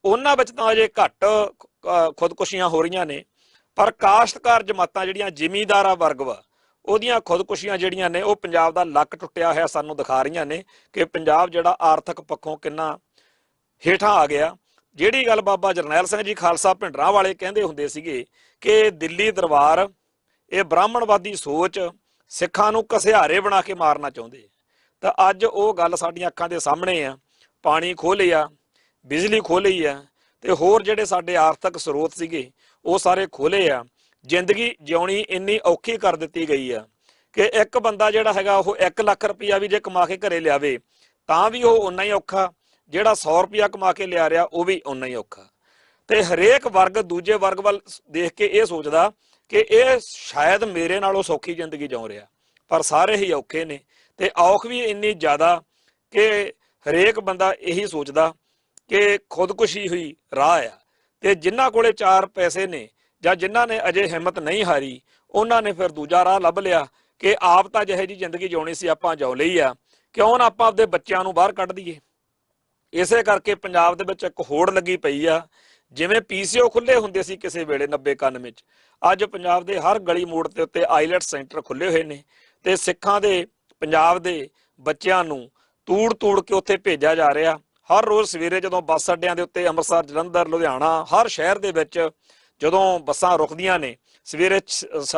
ਉਹਨਾਂ ਵਿੱਚ ਤਾਂ ਅਜੇ ਘੱਟ ਖੁਦਕੁਸ਼ੀਆਂ ਹੋ ਰਹੀਆਂ ਨੇ, ਪਰ ਕਾਸ਼ਤਕਾਰ ਜਮਾਤਾਂ ਜਿਹੜੀਆਂ ਜ਼ਿਮੀਂਦਾਰਾ ਵਰਗ ਵਾ ਉਹਦੀਆਂ ਖੁਦਕੁਸ਼ੀਆਂ ਜਿਹੜੀਆਂ ਨੇ ਉਹ ਪੰਜਾਬ ਦਾ ਲੱਕ ਟੁੱਟਿਆ ਹੋਇਆ ਸਾਨੂੰ ਦਿਖਾ ਰਹੀਆਂ ਨੇ ਕਿ ਪੰਜਾਬ ਜਿਹੜਾ ਆਰਥਿਕ ਪੱਖੋਂ ਕਿੰਨਾ ਹੇਠਾਂ ਆ ਗਿਆ। ਜਿਹੜੀ ਗੱਲ ਬਾਬਾ ਜਰਨੈਲ ਸਿੰਘ ਜੀ ਖਾਲਸਾ ਭਿੰਡਰਾਂ ਵਾਲੇ ਕਹਿੰਦੇ ਹੁੰਦੇ ਸੀਗੇ ਕਿ ਦਿੱਲੀ ਦਰਬਾਰ ਇਹ ਬ੍ਰਾਹਮਣਵਾਦੀ ਸੋਚ ਸਿੱਖਾਂ ਨੂੰ ਘਸਿਆਰੇ ਬਣਾ ਕੇ ਮਾਰਨਾ ਚਾਹੁੰਦੇ, ਤਾਂ ਅੱਜ ਉਹ ਗੱਲ ਸਾਡੀਆਂ ਅੱਖਾਂ ਦੇ ਸਾਹਮਣੇ ਆ। ਪਾਣੀ ਖੋਹ ਲਿਆ, ਬਿਜਲੀ ਖੋਹ ਲਈ ਆ, ਤੇ ਹੋਰ ਜਿਹੜੇ ਸਾਡੇ ਆਰਥਿਕ ਸਰੋਤ ਸੀਗੇ ਉਹ ਸਾਰੇ ਖੋਲੇ ਆ। ਜ਼ਿੰਦਗੀ ਜਿਉਣੀ ਇੰਨੀ ਔਖੀ ਕਰ ਦਿੱਤੀ ਗਈ ਆ ਕਿ ਇੱਕ ਬੰਦਾ ਜਿਹੜਾ ਹੈਗਾ ਉਹ 1 ਲੱਖ ਰੁਪਇਆ ਵੀ ਜੇ ਕਮਾ ਕੇ ਘਰੇ ਲਿਆਵੇ ਤਾਂ ਵੀ ਉਹ ਓਨਾ ਹੀ ਔਖਾ, ਜਿਹੜਾ 100 ਰੁਪਇਆ ਕਮਾ ਕੇ ਲਿਆ ਰਿਹਾ ਉਹ ਵੀ ਓਨਾ ਹੀ ਔਖਾ। ਤੇ ਹਰੇਕ ਵਰਗ ਦੂਜੇ ਵਰਗ ਵੱਲ ਦੇਖ ਕੇ ਇਹ ਸੋਚਦਾ ਕਿ ਇਹ ਸ਼ਾਇਦ ਮੇਰੇ ਨਾਲੋਂ ਸੌਖੀ ਜ਼ਿੰਦਗੀ ਜਿਉ ਰਿਹਾ, ਪਰ ਸਾਰੇ ਹੀ ਔਖੇ ਨੇ। ਤੇ ਔਖ ਵੀ ਇੰਨੀ ਜ਼ਿਆਦਾ ਕਿ ਹਰੇਕ ਬੰਦਾ ਇਹੀ ਸੋਚਦਾ ਕਿ ਖੁਦਕੁਸ਼ੀ ਹੋਈ ਰਾਹ ਆ। ਤੇ ਜਿਨ੍ਹਾਂ ਕੋਲੇ 4 ਪੈਸੇ ਨੇ ਜਾਂ ਜਿਨ੍ਹਾਂ ਨੇ ਅਜੇ ਹਿੰਮਤ ਨਹੀਂ ਹਾਰੀ ਉਹਨਾਂ ਨੇ ਫਿਰ ਦੂਜਾ ਰਾਹ ਲੱਭ ਲਿਆ ਕਿ ਆਪ ਤਾਂ ਜਿਹੇ ਜੀ ਜ਼ਿੰਦਗੀ ਜਿਉਣੀ ਸੀ ਆਪਾਂ ਜਿਉ ਲਈ ਆ, ਕਿਉਂ ਨਾ ਆਪਾਂ ਆਪਦੇ ਬੱਚਿਆਂ ਨੂੰ ਬਾਹਰ ਕੱਢ ਦਈਏ। ਇਸੇ ਕਰਕੇ ਪੰਜਾਬ ਦੇ ਵਿੱਚ ਇੱਕ ਹੋੜ ਲੱਗੀ ਪਈ ਆ। ਜਿਵੇਂ PCO ਖੁੱਲੇ ਹੁੰਦੇ ਸੀ ਕਿਸੇ ਵੇਲੇ 90-91 ਵਿੱਚ, ਅੱਜ ਪੰਜਾਬ ਦੇ ਹਰ ਗਲੀ ਮੋੜ ਦੇ ਉੱਤੇ ਆਈਲੈਟ ਸੈਂਟਰ ਖੁੱਲੇ ਹੋਏ ਨੇ ਤੇ ਸਿੱਖਾਂ ਦੇ, ਪੰਜਾਬ ਦੇ ਬੱਚਿਆਂ ਨੂੰ ਤੂੜ ਤੂੜ ਕੇ ਉੱਥੇ ਭੇਜਿਆ ਜਾ ਰਿਹਾ। ਹਰ ਰੋਜ਼ ਸਵੇਰੇ ਜਦੋਂ ਬੱਸ ਅੱਡਿਆਂ ਦੇ ਉੱਤੇ ਅੰਮ੍ਰਿਤਸਰ, ਜਲੰਧਰ, ਲੁਧਿਆਣਾ, ਹਰ ਸ਼ਹਿਰ ਦੇ ਵਿੱਚ ਜਦੋਂ ਬੱਸਾਂ ਰੁਕਦੀਆਂ ਨੇ ਸਵੇਰੇ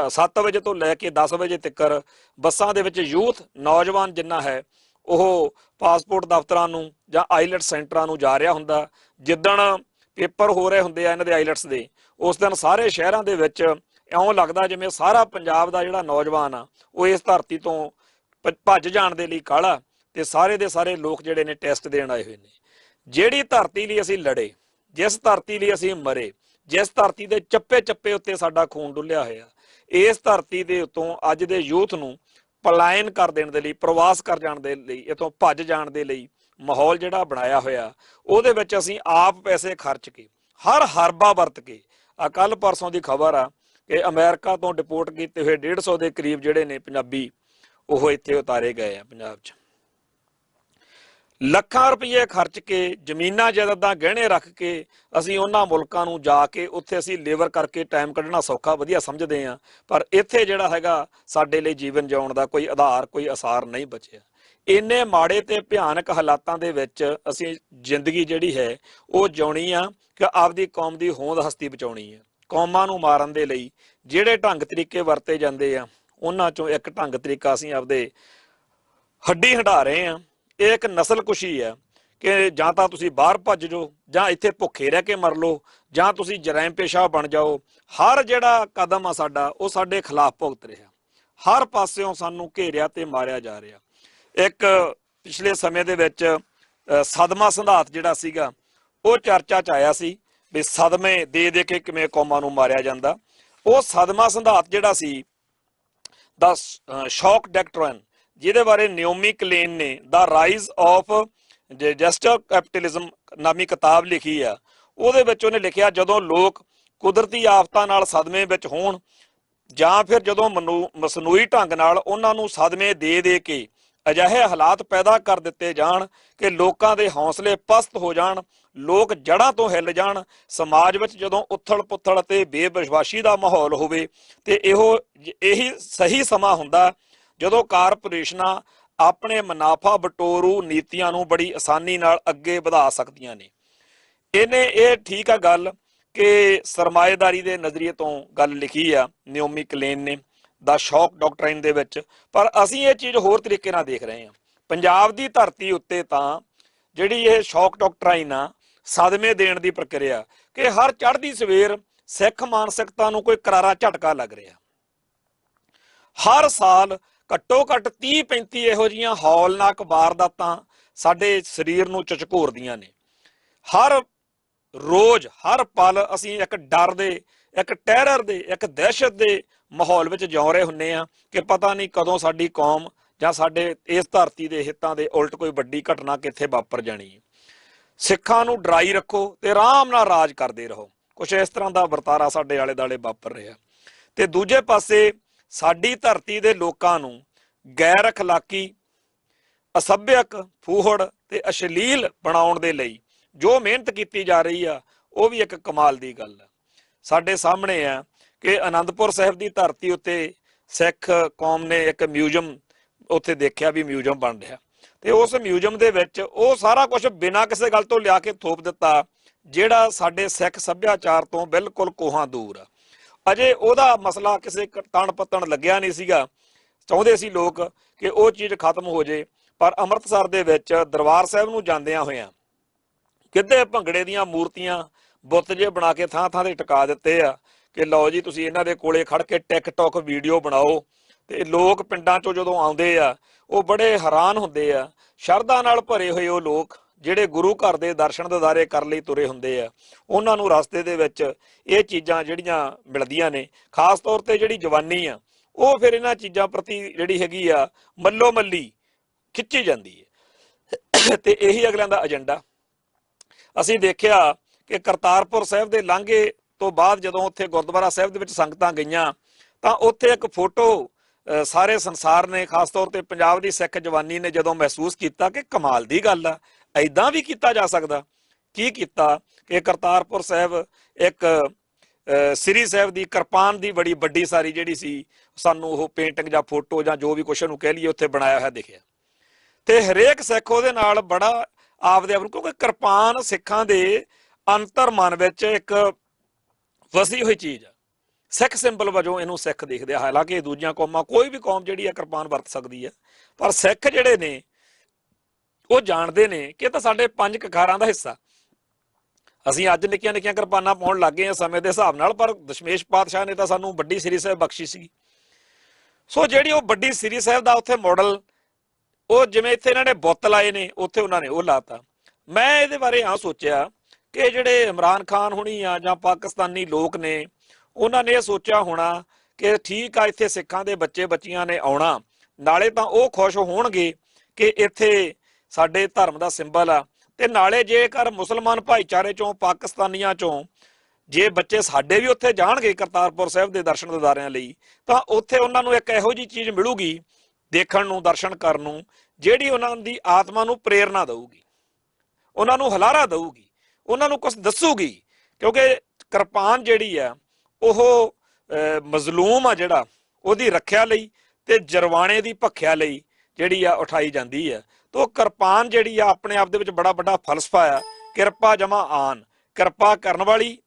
7 ਵਜੇ ਤੋਂ ਲੈ ਕੇ 10 ਵਜੇ ਤੱਕ ਬੱਸਾਂ ਦੇ ਵਿੱਚ ਯੂਥ ਨੌਜਵਾਨ ਜਿੰਨਾ ਹੈ ਉਹ ਪਾਸਪੋਰਟ ਦਫ਼ਤਰਾਂ ਨੂੰ ਜਾਂ ਆਈਲੈਟ ਸੈਂਟਰਾਂ ਨੂੰ ਜਾ ਰਿਹਾ ਹੁੰਦਾ। ਜਿੱਦਣ ਪੇਪਰ ਹੋ ਰਹੇ ਹੁੰਦੇ ਆ ਇਹਨਾਂ ਦੇ ਆਈਲੈਟਸ ਦੇ, ਉਸ ਦਿਨ ਸਾਰੇ ਸ਼ਹਿਰਾਂ ਦੇ ਵਿੱਚ ਇਉਂ ਲੱਗਦਾ ਜਿਵੇਂ ਸਾਰਾ ਪੰਜਾਬ ਦਾ ਜਿਹੜਾ ਨੌਜਵਾਨ ਆ ਉਹ ਇਸ ਧਰਤੀ ਤੋਂ ਭੱਜ ਜਾਣ ਦੇ ਲਈ ਕਾਹਲਾ, ਤੇ ਸਾਰੇ ਦੇ ਸਾਰੇ ਲੋਕ ਜਿਹੜੇ ਨੇ ਟੈਸਟ ਦੇਣ ਆਏ ਹੋਏ ਨੇ। ਜਿਹੜੀ ਧਰਤੀ ਲਈ ਅਸੀਂ ਲੜੇ, ਜਿਸ ਧਰਤੀ ਲਈ ਅਸੀਂ ਮਰੇ, ਜਿਸ ਧਰਤੀ ਦੇ ਚੱਪੇ ਚੱਪੇ ਉੱਤੇ ਸਾਡਾ ਖੂਨ ਡੁੱਲਿਆ ਹੋਇਆ, ਇਸ ਧਰਤੀ ਦੇ ਉੱਤੋਂ ਅੱਜ ਦੇ ਯੂਥ ਨੂੰ ਪਲਾਇਨ ਕਰ ਦੇਣ ਦੇ ਲਈ, ਪ੍ਰਵਾਸ ਕਰ ਜਾਣ ਦੇ ਲਈ, ਇਥੋਂ ਭੱਜ ਜਾਣ ਦੇ ਲਈ ਮਾਹੌਲ ਜਿਹੜਾ ਬਣਾਇਆ ਹੋਇਆ, ਉਹਦੇ ਵਿੱਚ ਅਸੀਂ ਆਪ ਪੈਸੇ ਖਰਚ ਕੇ, ਹਰ ਹਰਬਾ ਵਰਤ ਕੇ, ਆ ਕੱਲ ਪਰਸੋਂ ਦੀ ਖਬਰ ਆ ਕਿ ਅਮਰੀਕਾ ਤੋਂ ਡਿਪੋਰਟ ਕੀਤੇ ਹੋਏ 150 ਦੇ ਕਰੀਬ ਜਿਹੜੇ ਨੇ ਪੰਜਾਬੀ ਉਹ ਇੱਥੇ ਉਤਾਰੇ ਗਏ ਆ ਪੰਜਾਬ 'ਚ। ਲੱਖਾਂ ਰੁਪਏ ਖਰਚ ਕੇ, ਜ਼ਮੀਨਾਂ ਜਾਇਦਾਦਾਂ ਗਹਿਣੇ ਰੱਖ ਕੇ ਅਸੀਂ ਉਹਨਾਂ ਮੁਲਕਾਂ ਨੂੰ ਜਾ ਕੇ ਉੱਥੇ ਅਸੀਂ ਲੇਬਰ ਕਰਕੇ ਟਾਈਮ ਕੱਢਣਾ ਸੌਖਾ ਵਧੀਆ ਸਮਝਦੇ ਹਾਂ, ਪਰ ਇੱਥੇ ਜਿਹੜਾ ਹੈਗਾ ਸਾਡੇ ਲਈ ਜੀਵਨ ਜਿਉਣ ਦਾ ਕੋਈ ਆਧਾਰ, ਕੋਈ ਅਸਾਰ ਨਹੀਂ ਬਚਿਆ। ਇੰਨੇ ਮਾੜੇ ਤੇ ਭਿਆਨਕ ਹਾਲਾਤਾਂ ਦੇ ਵਿੱਚ ਅਸੀਂ ਜ਼ਿੰਦਗੀ ਜਿਹੜੀ ਹੈ ਉਹ ਜਿਉਣੀ ਆ ਕਿ ਆਪਦੀ ਕੌਮ ਦੀ ਹੋਂਦ ਹਸਤੀ ਬਚਾਉਣੀ ਆ। ਕੌਮਾਂ ਨੂੰ ਮਾਰਨ ਦੇ ਲਈ ਜਿਹੜੇ ਢੰਗ ਤਰੀਕੇ ਵਰਤੇ ਜਾਂਦੇ ਆ ਉਹਨਾਂ ਚੋਂ ਇੱਕ ਢੰਗ ਤਰੀਕਾ ਅਸੀਂ ਆਪਦੇ ਹੱਡੀ ਹੰਢਾ ਰਹੇ ਆ। ਇਹ ਇੱਕ ਨਸਲਕੁਸ਼ੀ ਆ ਕਿ ਜਾਂ ਤਾਂ ਤੁਸੀਂ ਬਾਹਰ ਭੱਜ ਜਾਓ, ਜਾਂ ਇੱਥੇ ਭੁੱਖੇ ਰਹਿ ਕੇ ਮਰ ਲਓ, ਜਾਂ ਤੁਸੀਂ ਜਰਾਇਮ ਪੇਸ਼ਾ ਬਣ ਜਾਓ। ਹਰ ਜਿਹੜਾ ਕਦਮ ਆ ਸਾਡਾ ਉਹ ਸਾਡੇ ਖਿਲਾਫ ਭੁਗਤ ਰਿਹਾ, ਹਰ ਪਾਸਿਓਂ ਸਾਨੂੰ ਘੇਰਿਆ ਤੇ ਮਾਰਿਆ ਜਾ ਰਿਹਾ। ਇੱਕ ਪਿਛਲੇ ਸਮੇਂ ਦੇ ਵਿੱਚ ਸਦਮਾ ਸਿਧਾਂਤ ਜਿਹੜਾ ਸੀਗਾ ਉਹ ਚਰਚਾ 'ਚ ਆਇਆ ਸੀ ਵੀ ਸਦਮੇ ਦੇ ਦੇ ਕੇ ਕਿਵੇਂ ਕੌਮਾਂ ਨੂੰ ਮਾਰਿਆ ਜਾਂਦਾ। ਉਹ ਸਦਮਾ ਸਿਧਾਂਤ ਜਿਹੜਾ ਸੀ ਦਾ ਸ਼ੌਕ ਡਾਕਟ੍ਰਿਨ, ਜਿਹਦੇ ਬਾਰੇ ਨਿਓਮੀ ਕਲੇਨ ਨੇ ਦਾ ਰਾਈਜ਼ ਆਫ ਜਸਟਰ ਕੈਪੀਟਲਿਜ਼ਮ ਨਾਮੀ ਕਿਤਾਬ ਲਿਖੀ ਆ। ਉਹਦੇ ਵਿੱਚ ਉਹਨੇ ਲਿਖਿਆ ਜਦੋਂ ਲੋਕ ਕੁਦਰਤੀ ਆਫਤਾਂ ਨਾਲ ਸਦਮੇ ਵਿੱਚ ਹੋਣ ਜਾਂ ਫਿਰ ਜਦੋਂ ਮਸਨੂਈ ਢੰਗ ਨਾਲ ਉਹਨਾਂ ਨੂੰ ਸਦਮੇ ਦੇ ਦੇ ਕੇ ਅਜਿਹੇ ਹਾਲਾਤ ਪੈਦਾ ਕਰ ਦਿੱਤੇ ਜਾਣ ਕਿ ਲੋਕਾਂ ਦੇ ਹੌਸਲੇ ਪਸਤ ਹੋ ਜਾਣ, ਲੋਕ ਜੜ੍ਹਾਂ ਤੋਂ ਹਿੱਲ ਜਾਣ, ਸਮਾਜ ਵਿੱਚ ਜਦੋਂ ਉਥਲ ਪੁਥਲ ਅਤੇ ਬੇਵਿਸ਼ਵਾਸੀ ਦਾ ਮਾਹੌਲ ਹੋਵੇ, ਤੇ ਇਹੀ ਸਹੀ ਸਮਾਂ ਹੁੰਦਾ ਜਦੋਂ ਕਾਰਪੋਰੇਸ਼ਨਾਂ ਆਪਣੇ ਮੁਨਾਫਾ ਬਟੋਰੂ ਨੀਤੀਆਂ ਨੂੰ ਬੜੀ ਆਸਾਨੀ ਨਾਲ ਅੱਗੇ ਵਧਾ ਸਕਦੀਆਂ ਨੇ। ਇਹ ਠੀਕ ਆ ਗੱਲ ਕਿ ਸਰਮਾਏਦਾਰੀ ਦੇ ਨਜ਼ਰੀਏ ਤੋਂ ਗੱਲ ਲਿਖੀ ਆ ਨਿਓਮੀ ਕਲੇਨ ਨੇ ਦਾ ਸ਼ੌਕ ਡਾਕਟ੍ਰਾਈਨ ਦੇ ਵਿੱਚ, ਪਰ ਅਸੀਂ ਇਹ ਚੀਜ਼ ਹੋਰ ਤਰੀਕੇ ਨਾਲ ਦੇਖ ਰਹੇ ਹਾਂ। ਪੰਜਾਬ ਦੀ ਧਰਤੀ ਉੱਤੇ ਤਾਂ ਜਿਹੜੀ ਇਹ ਸ਼ੌਕ ਡਾਕਟ੍ਰਾਈਨ ਆ, ਸਦਮੇ ਦੇਣ ਦੀ ਪ੍ਰਕਿਰਿਆ ਕਿ ਹਰ ਚੜ੍ਹਦੀ ਸਵੇਰ ਸਿੱਖ ਮਾਨਸਿਕਤਾ ਨੂੰ ਕੋਈ ਕਰਾਰਾ ਝਟਕਾ ਲੱਗ ਰਿਹਾ। ਹਰ ਸਾਲ ਘੱਟੋ ਘੱਟ 30-35 ਇਹੋ ਜਿਹੀਆਂ ਹੌਲਨਾਕ ਵਾਰਦਾਤਾਂ ਸਾਡੇ ਸਰੀਰ ਨੂੰ ਝਕਝੋਰਦੀਆਂ ਨੇ। ਹਰ ਰੋਜ਼, ਹਰ ਪਲ ਅਸੀਂ ਇੱਕ ਡਰ ਦੇ, ਇੱਕ ਟੈਰਰ ਦੇ, ਇੱਕ ਦਹਿਸ਼ਤ ਦੇ ਮਾਹੌਲ ਵਿੱਚ ਜਿਉ ਰਹੇ ਹੁੰਨੇ ਆ ਕਿ ਪਤਾ ਨਹੀਂ ਕਦੋਂ ਸਾਡੀ ਕੌਮ ਜਾਂ ਸਾਡੇ ਇਸ ਧਰਤੀ ਦੇ ਹਿੱਤਾਂ ਦੇ ਉਲਟ ਕੋਈ ਵੱਡੀ ਘਟਨਾ ਕਿੱਥੇ ਵਾਪਰ ਜਾਣੀ ਹੈ। ਸਿੱਖਾਂ ਨੂੰ ਡਰਾਈ ਰੱਖੋ ਤੇ ਆਰਾਮ ਨਾਲ ਰਾਜ ਕਰਦੇ ਰਹੋ। ਕੁਛ ਇਸ ਤਰ੍ਹਾਂ ਦਾ ਵਰਤਾਰਾ ਸਾਡੇ ਆਲੇ ਦੁਆਲੇ ਵਾਪਰ ਰਿਹਾ। ਤੇ ਦੂਜੇ ਪਾਸੇ ਸਾਡੀ ਧਰਤੀ ਦੇ ਲੋਕਾਂ ਨੂੰ ਗੈਰ ਅਖਲਾਕੀ, ਅਸੱਭਿਅਕ, ਫੂਹੜ ਤੇ ਅਸ਼ਲੀਲ ਬਣਾਉਣ ਦੇ ਲਈ ਜੋ ਮਿਹਨਤ ਕੀਤੀ ਜਾ ਰਹੀ ਆ ਉਹ ਵੀ ਇੱਕ ਕਮਾਲ ਦੀ ਗੱਲ ਹੈ। ਸਾਡੇ ਸਾਹਮਣੇ ਆ ਕਿ ਆਨੰਦਪੁਰ ਸਾਹਿਬ ਦੀ ਧਰਤੀ ਉੱਤੇ ਸਿੱਖ ਕੌਮ ਨੇ ਇੱਕ ਮਿਊਜ਼ੀਅਮ ਉੱਥੇ ਦੇਖਿਆ ਵੀ ਮਿਊਜ਼ੀਅਮ ਬਣ ਰਿਹਾ, ਤੇ ਉਸ ਮਿਊਜ਼ੀਅਮ ਦੇ ਵਿੱਚ ਉਹ ਸਾਰਾ ਕੁਝ ਬਿਨਾਂ ਕਿਸੇ ਗੱਲ ਤੋਂ ਲਿਆ ਕੇ ਥੋਪ ਦਿੱਤਾ ਜਿਹੜਾ ਸਾਡੇ ਸਿੱਖ ਸੱਭਿਆਚਾਰ ਤੋਂ ਬਿਲਕੁਲ ਕੋਹਾਂ ਦੂਰ ਆ। ਅਜੇ ਉਹਦਾ ਮਸਲਾ ਕਿਸੇ ਤਣ ਪੱਤਣ ਲੱਗਿਆ ਨਹੀਂ ਸੀਗਾ, ਚਾਹੁੰਦੇ ਸੀ ਲੋਕ ਕਿ ਉਹ ਚੀਜ਼ ਖਤਮ ਹੋ ਜੇ। ਪਰ ਅੰਮ੍ਰਿਤਸਰ ਦੇ ਵਿੱਚ ਦਰਬਾਰ ਸਾਹਿਬ ਨੂੰ ਜਾਂਦਿਆਂ ਹੋਇਆਂ ਗਿੱਧੇ ਭੰਗੜੇ ਦੀਆਂ ਮੂਰਤੀਆਂ, ਬੁੱਤ ਜੇ ਬਣਾ ਕੇ ਥਾਂ ਥਾਂ ਤੇ ਟਿਕਾ ਦਿੱਤੇ ਆ ਕਿ ਲਓ ਜੀ ਤੁਸੀਂ ਇਹਨਾਂ ਦੇ ਕੋਲੇ ਖੜ ਕੇ ਟਿਕਟੌਕ ਵੀਡੀਓ ਬਣਾਓ। ਤੇ ਲੋਕ ਪਿੰਡਾਂ ਚੋਂ ਜਦੋਂ ਆਉਂਦੇ ਆ ਉਹ ਬੜੇ ਹੈਰਾਨ ਹੁੰਦੇ ਆ। ਸ਼ਰਧਾ ਨਾਲ ਭਰੇ ਹੋਏ ਉਹ ਲੋਕ ਜਿਹੜੇ ਗੁਰੂ ਘਰ ਦੇ ਦਰਸ਼ਨ ਦਿਦਾਰੇ ਕਰਨ ਲਈ ਤੁਰੇ ਹੁੰਦੇ ਆ, ਉਹਨਾਂ ਨੂੰ ਰਸਤੇ ਦੇ ਵਿੱਚ ਇਹ ਚੀਜ਼ਾਂ ਜਿਹੜੀਆਂ ਮਿਲਦੀਆਂ ਨੇ, ਖਾਸ ਤੌਰ ਤੇ ਜਿਹੜੀ ਜਵਾਨੀ ਆ ਉਹ ਫਿਰ ਇਹਨਾਂ ਚੀਜ਼ਾਂ ਪ੍ਰਤੀ ਜਿਹੜੀ ਹੈਗੀ ਆ ਮੱਲੋ ਮੱਲੀ ਖਿੱਚੀ ਜਾਂਦੀ ਹੈ। ਤੇ ਇਹੀ ਅਗਲਿਆਂ ਦਾ ਏਜੰਡਾ। ਅਸੀਂ ਦੇਖਿਆ ਕਿ ਕਰਤਾਰਪੁਰ ਸਾਹਿਬ ਦੇ ਲਾਂਘੇ ਤੋਂ ਬਾਅਦ ਜਦੋਂ ਉੱਥੇ ਗੁਰਦੁਆਰਾ ਸਾਹਿਬ ਦੇ ਵਿੱਚ ਸੰਗਤਾਂ ਗਈਆਂ ਤਾਂ ਉੱਥੇ ਇੱਕ ਫੋਟੋ ਸਾਰੇ ਸੰਸਾਰ ਨੇ, ਖਾਸ ਤੌਰ ਤੇ ਪੰਜਾਬ ਦੀ ਸਿੱਖ ਜਵਾਨੀ ਨੇ ਜਦੋਂ ਮਹਿਸੂਸ ਕੀਤਾ ਕਿ ਕਮਾਲ ਦੀ ਗੱਲ ਆ, ਐਦਾਂ ਵੀ ਕੀਤਾ ਜਾ ਸਕਦਾ। ਕੀ ਕੀਤਾ ਕਿ ਕਰਤਾਰਪੁਰ ਸਾਹਿਬ ਇੱਕ ਸ੍ਰੀ ਸਾਹਿਬ ਦੀ ਕਿਰਪਾਨ ਦੀ ਬੜੀ ਵੱਡੀ ਸਾਰੀ ਜਿਹੜੀ ਸੀ ਸਾਨੂੰ ਉਹ ਪੇਂਟਿੰਗ ਜਾਂ ਫੋਟੋ ਜਾਂ ਜੋ ਵੀ ਕੁਛ ਨੂੰ ਕਹਿ ਲਈਏ ਉੱਥੇ ਬਣਾਇਆ ਹੋਇਆ ਦਿਖਿਆ। ਤੇ ਹਰੇਕ ਸਿੱਖ ਉਹਦੇ ਨਾਲ ਬੜਾ ਆਪਦੇ ਆਪ ਨੂੰ, ਕਿਉਂਕਿ ਕਿਰਪਾਨ ਸਿੱਖਾਂ ਦੇ ਅੰਤਰ ਮਨ ਵਿੱਚ ਇੱਕ ਵਸੀ ਹੋਈ ਚੀਜ਼ ਆ। ਸਿੱਖ ਸਿੰਬਲ ਵਜੋਂ ਇਹਨੂੰ ਸਿੱਖ ਦੇਖਦੇ ਆ। ਹਾਲਾਂਕਿ ਦੂਜੀਆਂ ਕੌਮਾਂ, ਕੋਈ ਵੀ ਕੌਮ ਜਿਹੜੀ ਆ ਕਿਰਪਾਨ ਵਰਤ ਸਕਦੀ ਆ, ਪਰ ਸਿੱਖ ਜਿਹੜੇ ਨੇ ਉਹ ਜਾਣਦੇ ਨੇ ਕਿ ਇਹ ਤਾਂ ਸਾਡੇ ਪੰਜ ਕਕਾਰਾਂ ਦਾ ਹਿੱਸਾ। ਅਸੀਂ ਅੱਜ ਨਿੱਕੀਆਂ ਨਿੱਕੀਆਂ ਕਿਰਪਾਨਾਂ ਪਾਉਣ ਲੱਗ ਗਏ ਆ ਸਮੇਂ ਦੇ ਹਿਸਾਬ ਨਾਲ, ਪਰ ਦਸ਼ਮੇਸ਼ ਪਾਤਸ਼ਾਹ ਨੇ ਤਾਂ ਸਾਨੂੰ ਵੱਡੀ ਸ੍ਰੀ ਸਾਹਿਬ ਬਖਸ਼ੀ ਸੀ। ਸੋ ਜਿਹੜੀ ਉਹ ਵੱਡੀ ਸ੍ਰੀ ਸਾਹਿਬ ਦਾ ਉੱਥੇ ਮਾਡਲ, ਉਹ ਜਿਵੇਂ ਇੱਥੇ ਇਹਨਾਂ ਨੇ ਬੁੱਤ ਲਾਏ ਨੇ ਉੱਥੇ ਉਹਨਾਂ ਨੇ ਉਹ ਲਾਤਾ। ਮੈਂ ਇਹਦੇ ਬਾਰੇ ਆ ਸੋਚਿਆ ਕਿ ਜਿਹੜੇ ਇਮਰਾਨ ਖਾਨ ਹੁਣੀ ਆ ਜਾਂ ਪਾਕਿਸਤਾਨੀ ਲੋਕ ਨੇ, ਉਹਨਾਂ ਨੇ ਇਹ ਸੋਚਿਆ ਹੋਣਾ ਕਿ ਠੀਕ ਆ ਇੱਥੇ ਸਿੱਖਾਂ ਦੇ ਬੱਚੇ ਬੱਚੀਆਂ ਨੇ ਆਉਣਾ, ਨਾਲੇ ਤਾਂ ਉਹ ਖੁਸ਼ ਹੋਣਗੇ ਕਿ ਇੱਥੇ ਸਾਡੇ ਧਰਮ ਦਾ ਸਿੰਬਲ ਆ, ਤੇ ਨਾਲੇ ਜੇਕਰ ਮੁਸਲਮਾਨ ਭਾਈਚਾਰੇ ਚੋਂ, ਪਾਕਿਸਤਾਨੀਆਂ ਚੋਂ ਜੇ ਬੱਚੇ ਸਾਡੇ ਵੀ ਉੱਥੇ ਜਾਣਗੇ ਕਰਤਾਰਪੁਰ ਸਾਹਿਬ ਦੇ ਦਰਸ਼ਨ ਦਿਦਾਰਿਆਂ ਲਈ, ਤਾਂ ਉੱਥੇ ਉਹਨਾਂ ਨੂੰ ਇੱਕ ਇਹੋ ਜਿਹੀ ਚੀਜ਼ ਮਿਲੂਗੀ ਦੇਖਣ ਨੂੰ, ਦਰਸ਼ਨ ਕਰਨ ਨੂੰ, ਜਿਹੜੀ ਉਹਨਾਂ ਦੀ ਆਤਮਾ ਨੂੰ ਪ੍ਰੇਰਨਾ ਦਊਗੀ, ਉਹਨਾਂ ਨੂੰ ਹੁਲਾਰਾ ਦਊਗੀ, ਉਹਨਾਂ ਨੂੰ ਕੁਝ ਦੱਸੂਗੀ। ਕਿਉਂਕਿ ਕਿਰਪਾਨ ਜਿਹੜੀ ਆ ਉਹ ਮਜ਼ਲੂਮ ਆ ਜਿਹੜਾ, ਉਹਦੀ ਰੱਖਿਆ ਲਈ ਤੇ ਜਰਵਾਣੇ ਦੀ ਭੱਖਿਆ ਲਈ ਜਿਹੜੀ ਆ ਉਠਾਈ ਜਾਂਦੀ ਆ। ਤੇ ਉਹ ਕਿਰਪਾਨ ਜਿਹੜੀ ਆ ਆਪਣੇ ਆਪ ਦੇ ਵਿੱਚ ਬੜਾ ਵੱਡਾ ਫਲਸਫਾ ਆ। ਕਿਰਪਾ ਜਮਾ ਆਨ, ਕਿਰਪਾ ਕਰਨ ਵਾਲੀ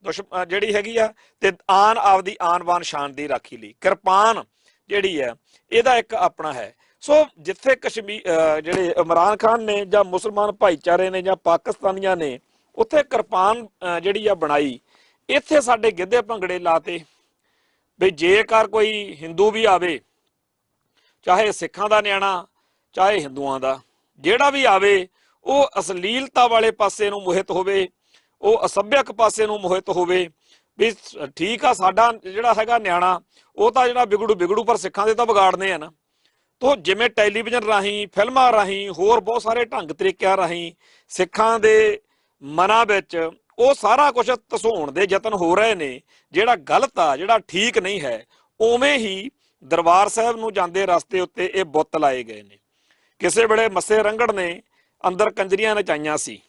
ਜਿਹੜੀ ਹੈਗੀ ਆ, ਤੇ ਆਨ ਆਪਦੀ ਆਨ ਬਾਨ ਸ਼ਾਨ ਦੀ ਰਾਖੀ ਲਈ ਕਿਰਪਾਨ ਜਿਹੜੀ ਆ ਇਹਦਾ ਇੱਕ ਆਪਣਾ ਹੈ। ਸੋ ਜਿੱਥੇ ਜਿਹੜੇ ਇਮਰਾਨ ਖਾਨ ਨੇ ਜਾਂ ਮੁਸਲਮਾਨ ਭਾਈਚਾਰੇ ਨੇ ਜਾਂ ਪਾਕਿਸਤਾਨੀਆਂ ਨੇ ਉੱਥੇ ਕਿਰਪਾਨ ਜਿਹੜੀ ਆ ਬਣਾਈ, ਇੱਥੇ ਸਾਡੇ ਗਿੱਧੇ ਭੰਗੜੇ ਲਾਤੇ ਵੀ ਜੇਕਰ ਕੋਈ ਹਿੰਦੂ ਵੀ ਆਵੇ, ਚਾਹੇ ਸਿੱਖਾਂ ਦਾ ਨਿਆਣਾ ਚਾਹੇ ਹਿੰਦੂਆਂ ਦਾ, ਜਿਹੜਾ ਵੀ ਆਵੇ ਉਹ ਅਸ਼ਲੀਲਤਾ ਵਾਲੇ ਪਾਸੇ ਨੂੰ ਮੋਹਿਤ ਹੋਵੇ, ਉਹ ਅਸੱਭਿਅਕ ਪਾਸੇ ਨੂੰ ਮੋਹਿਤ ਹੋਵੇ। ਵੀ ਠੀਕ ਆ ਸਾਡਾ ਜਿਹੜਾ ਹੈਗਾ ਨਿਆਣਾ ਉਹ ਤਾਂ ਜਿਹੜਾ ਵਿਗੜੂ ਪਰ ਸਿੱਖਾਂ ਦੇ ਤਾਂ ਵਿਗਾੜਨੇ ਆ ਨਾ। ਤੋ ਜਿਵੇਂ ਟੈਲੀਵਿਜ਼ਨ ਰਾਹੀਂ, ਫਿਲਮਾਂ ਰਾਹੀਂ, ਹੋਰ ਬਹੁਤ ਸਾਰੇ ਢੰਗ ਤਰੀਕਿਆਂ ਰਾਹੀਂ ਸਿੱਖਾਂ ਦੇ ਮਨਾਂ ਵਿੱਚ ਉਹ ਸਾਰਾ ਕੁਝ ਧਸਾਉਣ ਦੇ ਯਤਨ ਹੋ ਰਹੇ ਨੇ, ਜਿਹੜਾ ਗਲਤ ਆ, ਜਿਹੜਾ ਠੀਕ ਨਹੀਂ ਹੈ। ਉਵੇਂ ਹੀ ਦਰਬਾਰ ਸਾਹਿਬ ਨੂੰ ਜਾਂਦੇ ਰਸਤੇ ਉੱਤੇ ਇਹ ਬੁੱਤ ਲਾਏ ਗਏ ਨੇ। ਕਿਸੇ ਵੇਲੇ ਮੱਸੇ ਰੰਗੜ ਨੇ ਅੰਦਰ ਕੰਜਰੀਆਂ ਨਚਾਈਆਂ ਸੀ,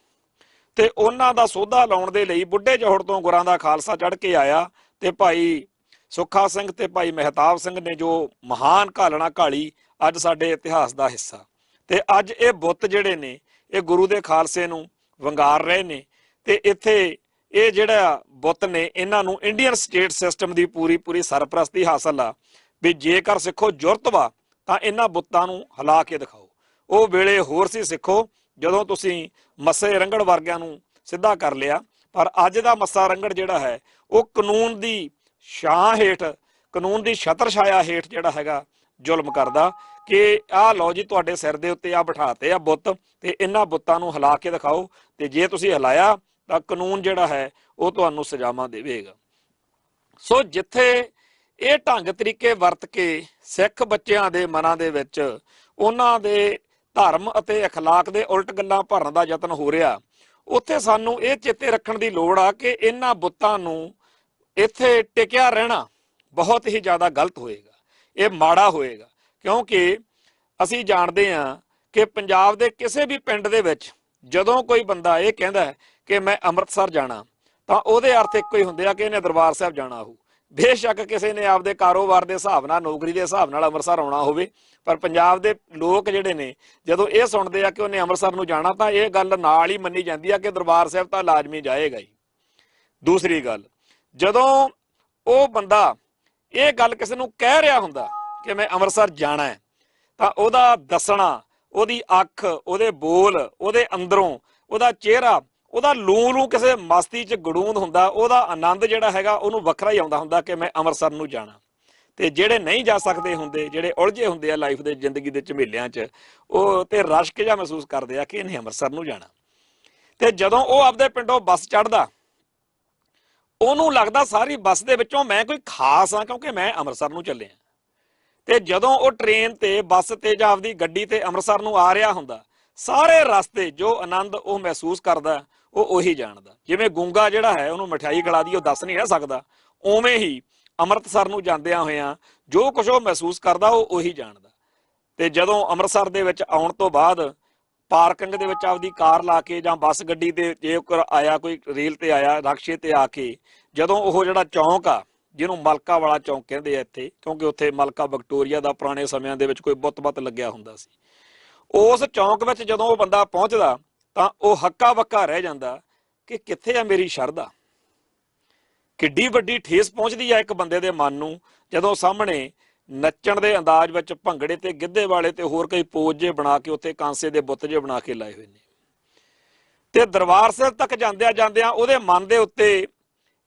ਤੇ ਉਹਨਾਂ ਦਾ ਸੋਧਾ ਲਾਉਣ ਦੇ ਲਈ ਬੁੱਢੇ ਜੋਹੜ ਤੋਂ ਗੁਰਾਂ ਦਾ ਖਾਲਸਾ ਚੜ੍ਹ ਕੇ ਆਇਆ, ਤੇ ਭਾਈ ਸੁੱਖਾ ਸਿੰਘ ਤੇ ਭਾਈ ਮਹਿਤਾਬ ਸਿੰਘ ਨੇ ਜੋ ਮਹਾਨ ਘਾਲਣਾ ਘਾਲੀ, ਅੱਜ ਸਾਡੇ ਇਤਿਹਾਸ ਦਾ ਹਿੱਸਾ। ਤੇ ਅੱਜ ਇਹ ਬੁੱਤ ਜਿਹੜੇ ਨੇ ਇਹ ਗੁਰੂ ਦੇ ਖਾਲਸੇ ਨੂੰ ਵੰਗਾਰ ਰਹੇ ਨੇ। ਤੇ ਇੱਥੇ ਇਹ ਜਿਹੜਾ ਬੁੱਤ ਨੇ ਇਹਨਾਂ ਨੂੰ ਇੰਡੀਅਨ ਸਟੇਟ ਸਿਸਟਮ ਦੀ ਪੂਰੀ ਸਰਪ੍ਰਸਤੀ ਹਾਸਲ ਆ ਵੀ ਜੇਕਰ ਸਿੱਖੋ ਜੁਰਤ ਵਾ ਤਾਂ ਇਹਨਾਂ ਬੁੱਤਾਂ ਨੂੰ ਹਿਲਾ ਕੇ ਦਿਖਾਓ। ਉਹ ਵੇਲੇ ਹੋਰ ਸੀ ਸਿੱਖੋ ਜਦੋਂ ਤੁਸੀਂ ਮੱਸੇ ਰੰਗੜ ਵਰਗਿਆਂ ਨੂੰ ਸਿੱਧਾ ਕਰ ਲਿਆ, ਪਰ ਅੱਜ ਦਾ ਮੱਸਾ ਰੰਗੜ ਜਿਹੜਾ ਹੈ ਉਹ ਕਾਨੂੰਨ ਦੀ ਛਾਂ ਹੇਠ, ਕਾਨੂੰਨ ਦੀ ਛਤਰ ਛਾਇਆ ਹੇਠ ਜਿਹੜਾ ਹੈਗਾ ਜ਼ੁਲਮ ਕਰਦਾ ਕਿ ਆਹ ਲਓ ਜੀ ਤੁਹਾਡੇ ਸਿਰ ਦੇ ਉੱਤੇ ਆ ਬਿਠਾਤੇ ਆ ਬੁੱਤ, ਤੇ ਇਹਨਾਂ ਬੁੱਤਾਂ ਨੂੰ ਹਿਲਾ ਕੇ ਦਿਖਾਓ, ਤੇ ਜੇ ਤੁਸੀਂ ਹਿਲਾਇਆ ਤਾਂ ਕਾਨੂੰਨ ਜਿਹੜਾ ਹੈ ਉਹ ਤੁਹਾਨੂੰ ਸਜ਼ਾਵਾਂ ਦੇਵੇਗਾ। ਸੋ ਜਿੱਥੇ ਇਹ ਢੰਗ ਤਰੀਕੇ ਵਰਤ ਕੇ ਸਿੱਖ ਬੱਚਿਆਂ ਦੇ ਮਨਾਂ ਦੇ ਵਿੱਚ ਉਹਨਾਂ ਦੇ ਧਰਮ ਅਤੇ ਅਖਲਾਕ ਦੇ ਉਲਟ ਗੱਲਾਂ ਭਰਨ ਦਾ ਯਤਨ ਹੋ ਰਿਹਾ, ਉੱਥੇ ਸਾਨੂੰ ਇਹ ਚੇਤੇ ਰੱਖਣ ਦੀ ਲੋੜ ਆ ਕਿ ਇਹਨਾਂ ਬੁੱਤਾਂ ਨੂੰ ਇੱਥੇ ਟਿਕਿਆ ਰਹਿਣਾ ਬਹੁਤ ਹੀ ਜ਼ਿਆਦਾ ਗਲਤ ਹੋਏਗਾ, ਇਹ ਮਾੜਾ ਹੋਏਗਾ। ਕਿਉਂਕਿ ਅਸੀਂ ਜਾਣਦੇ ਹਾਂ ਕਿ ਪੰਜਾਬ ਦੇ ਕਿਸੇ ਵੀ ਪਿੰਡ ਦੇ ਵਿੱਚ ਜਦੋਂ ਕੋਈ ਬੰਦਾ ਇਹ ਕਹਿੰਦਾ ਕਿ ਮੈਂ ਅੰਮ੍ਰਿਤਸਰ ਜਾਣਾ, ਤਾਂ ਉਹਦੇ ਅਰਥ ਇੱਕੋ ਹੀ ਹੁੰਦੇ ਆ ਕਿ ਇਹਨੇ ਦਰਬਾਰ ਸਾਹਿਬ ਜਾਣਾ ਹੋਊ। ਬੇਸ਼ੱਕ ਕਿਸੇ ਨੇ ਆਪਦੇ ਕਾਰੋਬਾਰ ਦੇ ਹਿਸਾਬ ਨਾਲ, ਨੌਕਰੀ ਦੇ ਹਿਸਾਬ ਨਾਲ ਅੰਮ੍ਰਿਤਸਰ ਆਉਣਾ ਹੋਵੇ, ਪਰ ਪੰਜਾਬ ਦੇ ਲੋਕ ਜਿਹੜੇ ਨੇ ਜਦੋਂ ਇਹ ਸੁਣਦੇ ਆ ਕਿ ਉਹਨੇ ਅੰਮ੍ਰਿਤਸਰ ਨੂੰ ਜਾਣਾ, ਤਾਂ ਇਹ ਗੱਲ ਨਾਲ ਹੀ ਮੰਨੀ ਜਾਂਦੀ ਆ ਕਿ ਦਰਬਾਰ ਸਾਹਿਬ ਤਾਂ ਲਾਜ਼ਮੀ ਜਾਏਗਾ ਹੀ। ਦੂਸਰੀ ਗੱਲ, ਜਦੋਂ ਉਹ ਬੰਦਾ ਇਹ ਗੱਲ ਕਿਸੇ ਨੂੰ ਕਹਿ ਰਿਹਾ ਹੁੰਦਾ ਕਿ ਮੈਂ ਅੰਮ੍ਰਿਤਸਰ ਜਾਣਾ ਹੈ, ਤਾਂ ਉਹਦਾ ਦੱਸਣਾ, ਉਹਦੀ ਅੱਖ, ਉਹਦੇ ਬੋਲ, ਉਹਦੇ ਅੰਦਰੋਂ ਉਹਦਾ ਚਿਹਰਾ, ਉਹਦਾ ਲੂੰ ਕਿਸੇ ਮਸਤੀ 'ਚ ਗੜੂੰਦ ਹੁੰਦਾ, ਉਹਦਾ ਆਨੰਦ ਜਿਹੜਾ ਹੈਗਾ ਉਹਨੂੰ ਵੱਖਰਾ ਹੀ ਆਉਂਦਾ ਹੁੰਦਾ ਕਿ ਮੈਂ ਅੰਮ੍ਰਿਤਸਰ ਨੂੰ ਜਾਣਾ। ਤੇ ਜਿਹੜੇ ਨਹੀਂ ਜਾ ਸਕਦੇ ਹੁੰਦੇ, ਜਿਹੜੇ ਉਲਝੇ ਹੁੰਦੇ ਆ ਲਾਈਫ ਦੇ, ਜ਼ਿੰਦਗੀ ਦੇ ਝਮੇਲਿਆਂ 'ਚ, ਉਹ ਤੇ ਰਸ਼ਕ ਜਿਹਾ ਮਹਿਸੂਸ ਕਰਦੇ ਆ ਕਿ ਇਹਨੇ ਅੰਮ੍ਰਿਤਸਰ ਨੂੰ ਜਾਣਾ। ਤੇ ਜਦੋਂ ਉਹ ਆਪਦੇ ਪਿੰਡੋਂ ਬੱਸ ਚੜ੍ਹਦਾ, ਉਹਨੂੰ ਲੱਗਦਾ ਸਾਰੀ ਬੱਸ ਦੇ ਵਿੱਚੋਂ ਮੈਂ ਕੋਈ ਖਾਸ ਆ ਕਿਉਂਕਿ ਮੈਂ ਅੰਮ੍ਰਿਤਸਰ ਨੂੰ ਚੱਲਿਆ। ਤੇ ਜਦੋਂ ਉਹ ਟ੍ਰੇਨ ਤੇ, ਬੱਸ ਤੇ ਜਾਂ ਆਪਦੀ ਗੱਡੀ ਤੇ ਅੰਮ੍ਰਿਤਸਰ ਨੂੰ ਆ ਰਿਹਾ ਹੁੰਦਾ, ਸਾਰੇ ਰਸਤੇ ਜੋ ਆਨੰਦ ਉਹ ਮਹਿਸੂਸ ਕਰਦਾ ਉਹ ਉਹੀ ਜਾਣਦਾ। ਜਿਵੇਂ ਗੂੰਗਾ ਜਿਹੜਾ ਹੈ ਉਹਨੂੰ ਮਠਿਆਈ ਖਿਲਾ ਦੀ, ਉਹ ਦੱਸ ਨਹੀਂ ਨਾ ਸਕਦਾ, ਉਵੇਂ ਹੀ ਅੰਮ੍ਰਿਤਸਰ ਨੂੰ ਜਾਂਦਿਆਂ ਹੋਇਆਂ ਜੋ ਕੁਝ ਉਹ ਮਹਿਸੂਸ ਕਰਦਾ ਉਹ ਉਹੀ ਜਾਣਦਾ। ਤੇ ਜਦੋਂ ਅੰਮ੍ਰਿਤਸਰ ਦੇ ਵਿੱਚ ਆਉਣ ਤੋਂ ਬਾਅਦ ਪਾਰਕਿੰਗ ਦੇ ਵਿੱਚ ਆਪਦੀ ਕਾਰ ਲਾ ਕੇ ਜਾਂ ਬੱਸ ਗੱਡੀ ਤੇ ਜੇ ਆਇਆ, ਕੋਈ ਰੇਲ ਤੇ ਆਇਆ, ਰਕਸ਼ੇ ਤੇ ਆ ਕੇ, ਜਦੋਂ ਉਹ ਜਿਹੜਾ ਚੌਂਕ ਆ ਜਿਹਨੂੰ ਮਲਕਾ ਵਾਲਾ ਚੌਂਕ ਕਹਿੰਦੇ ਆ ਇੱਥੇ, ਕਿਉਂਕਿ ਉੱਥੇ ਮਲਕਾ ਵਿਕਟੋਰੀਆ ਦਾ ਪੁਰਾਣੇ ਸਮਿਆਂ ਦੇ ਵਿੱਚ ਕੋਈ ਬੁੱਤ ਲੱਗਿਆ ਹੁੰਦਾ ਸੀ, ਉਸ ਚੌਂਕ ਵਿੱਚ ਜਦੋਂ ਉਹ ਬੰਦਾ ਪਹੁੰਚਦਾ ਤਾਂ ਉਹ ਹੱਕਾ ਬੱਕਾ ਰਹਿ ਜਾਂਦਾ ਕਿ ਕਿੱਥੇ ਆ ਮੇਰੀ ਸ਼ਰਧਾ। ਕਿੱਡੀ ਵੱਡੀ ਠੇਸ ਪਹੁੰਚਦੀ ਆ ਇੱਕ ਬੰਦੇ ਦੇ ਮਨ ਨੂੰ ਜਦੋਂ ਸਾਹਮਣੇ ਨੱਚਣ ਦੇ ਅੰਦਾਜ਼ ਵਿੱਚ ਭੰਗੜੇ ਤੇ ਗਿੱਧੇ ਵਾਲੇ ਤੇ ਹੋਰ ਕਈ ਪੋਜ ਜੇ ਬਣਾ ਕੇ ਉੱਥੇ ਕਾਂਸੇ ਦੇ ਬੁੱਤ ਜੇ ਬਣਾ ਕੇ ਲਾਏ ਹੋਏ ਨੇ। ਤੇ ਦਰਬਾਰ ਸਾਹਿਬ ਤੱਕ ਜਾਂਦਿਆਂ ਜਾਂਦਿਆਂ ਉਹਦੇ ਮਨ ਦੇ ਉੱਤੇ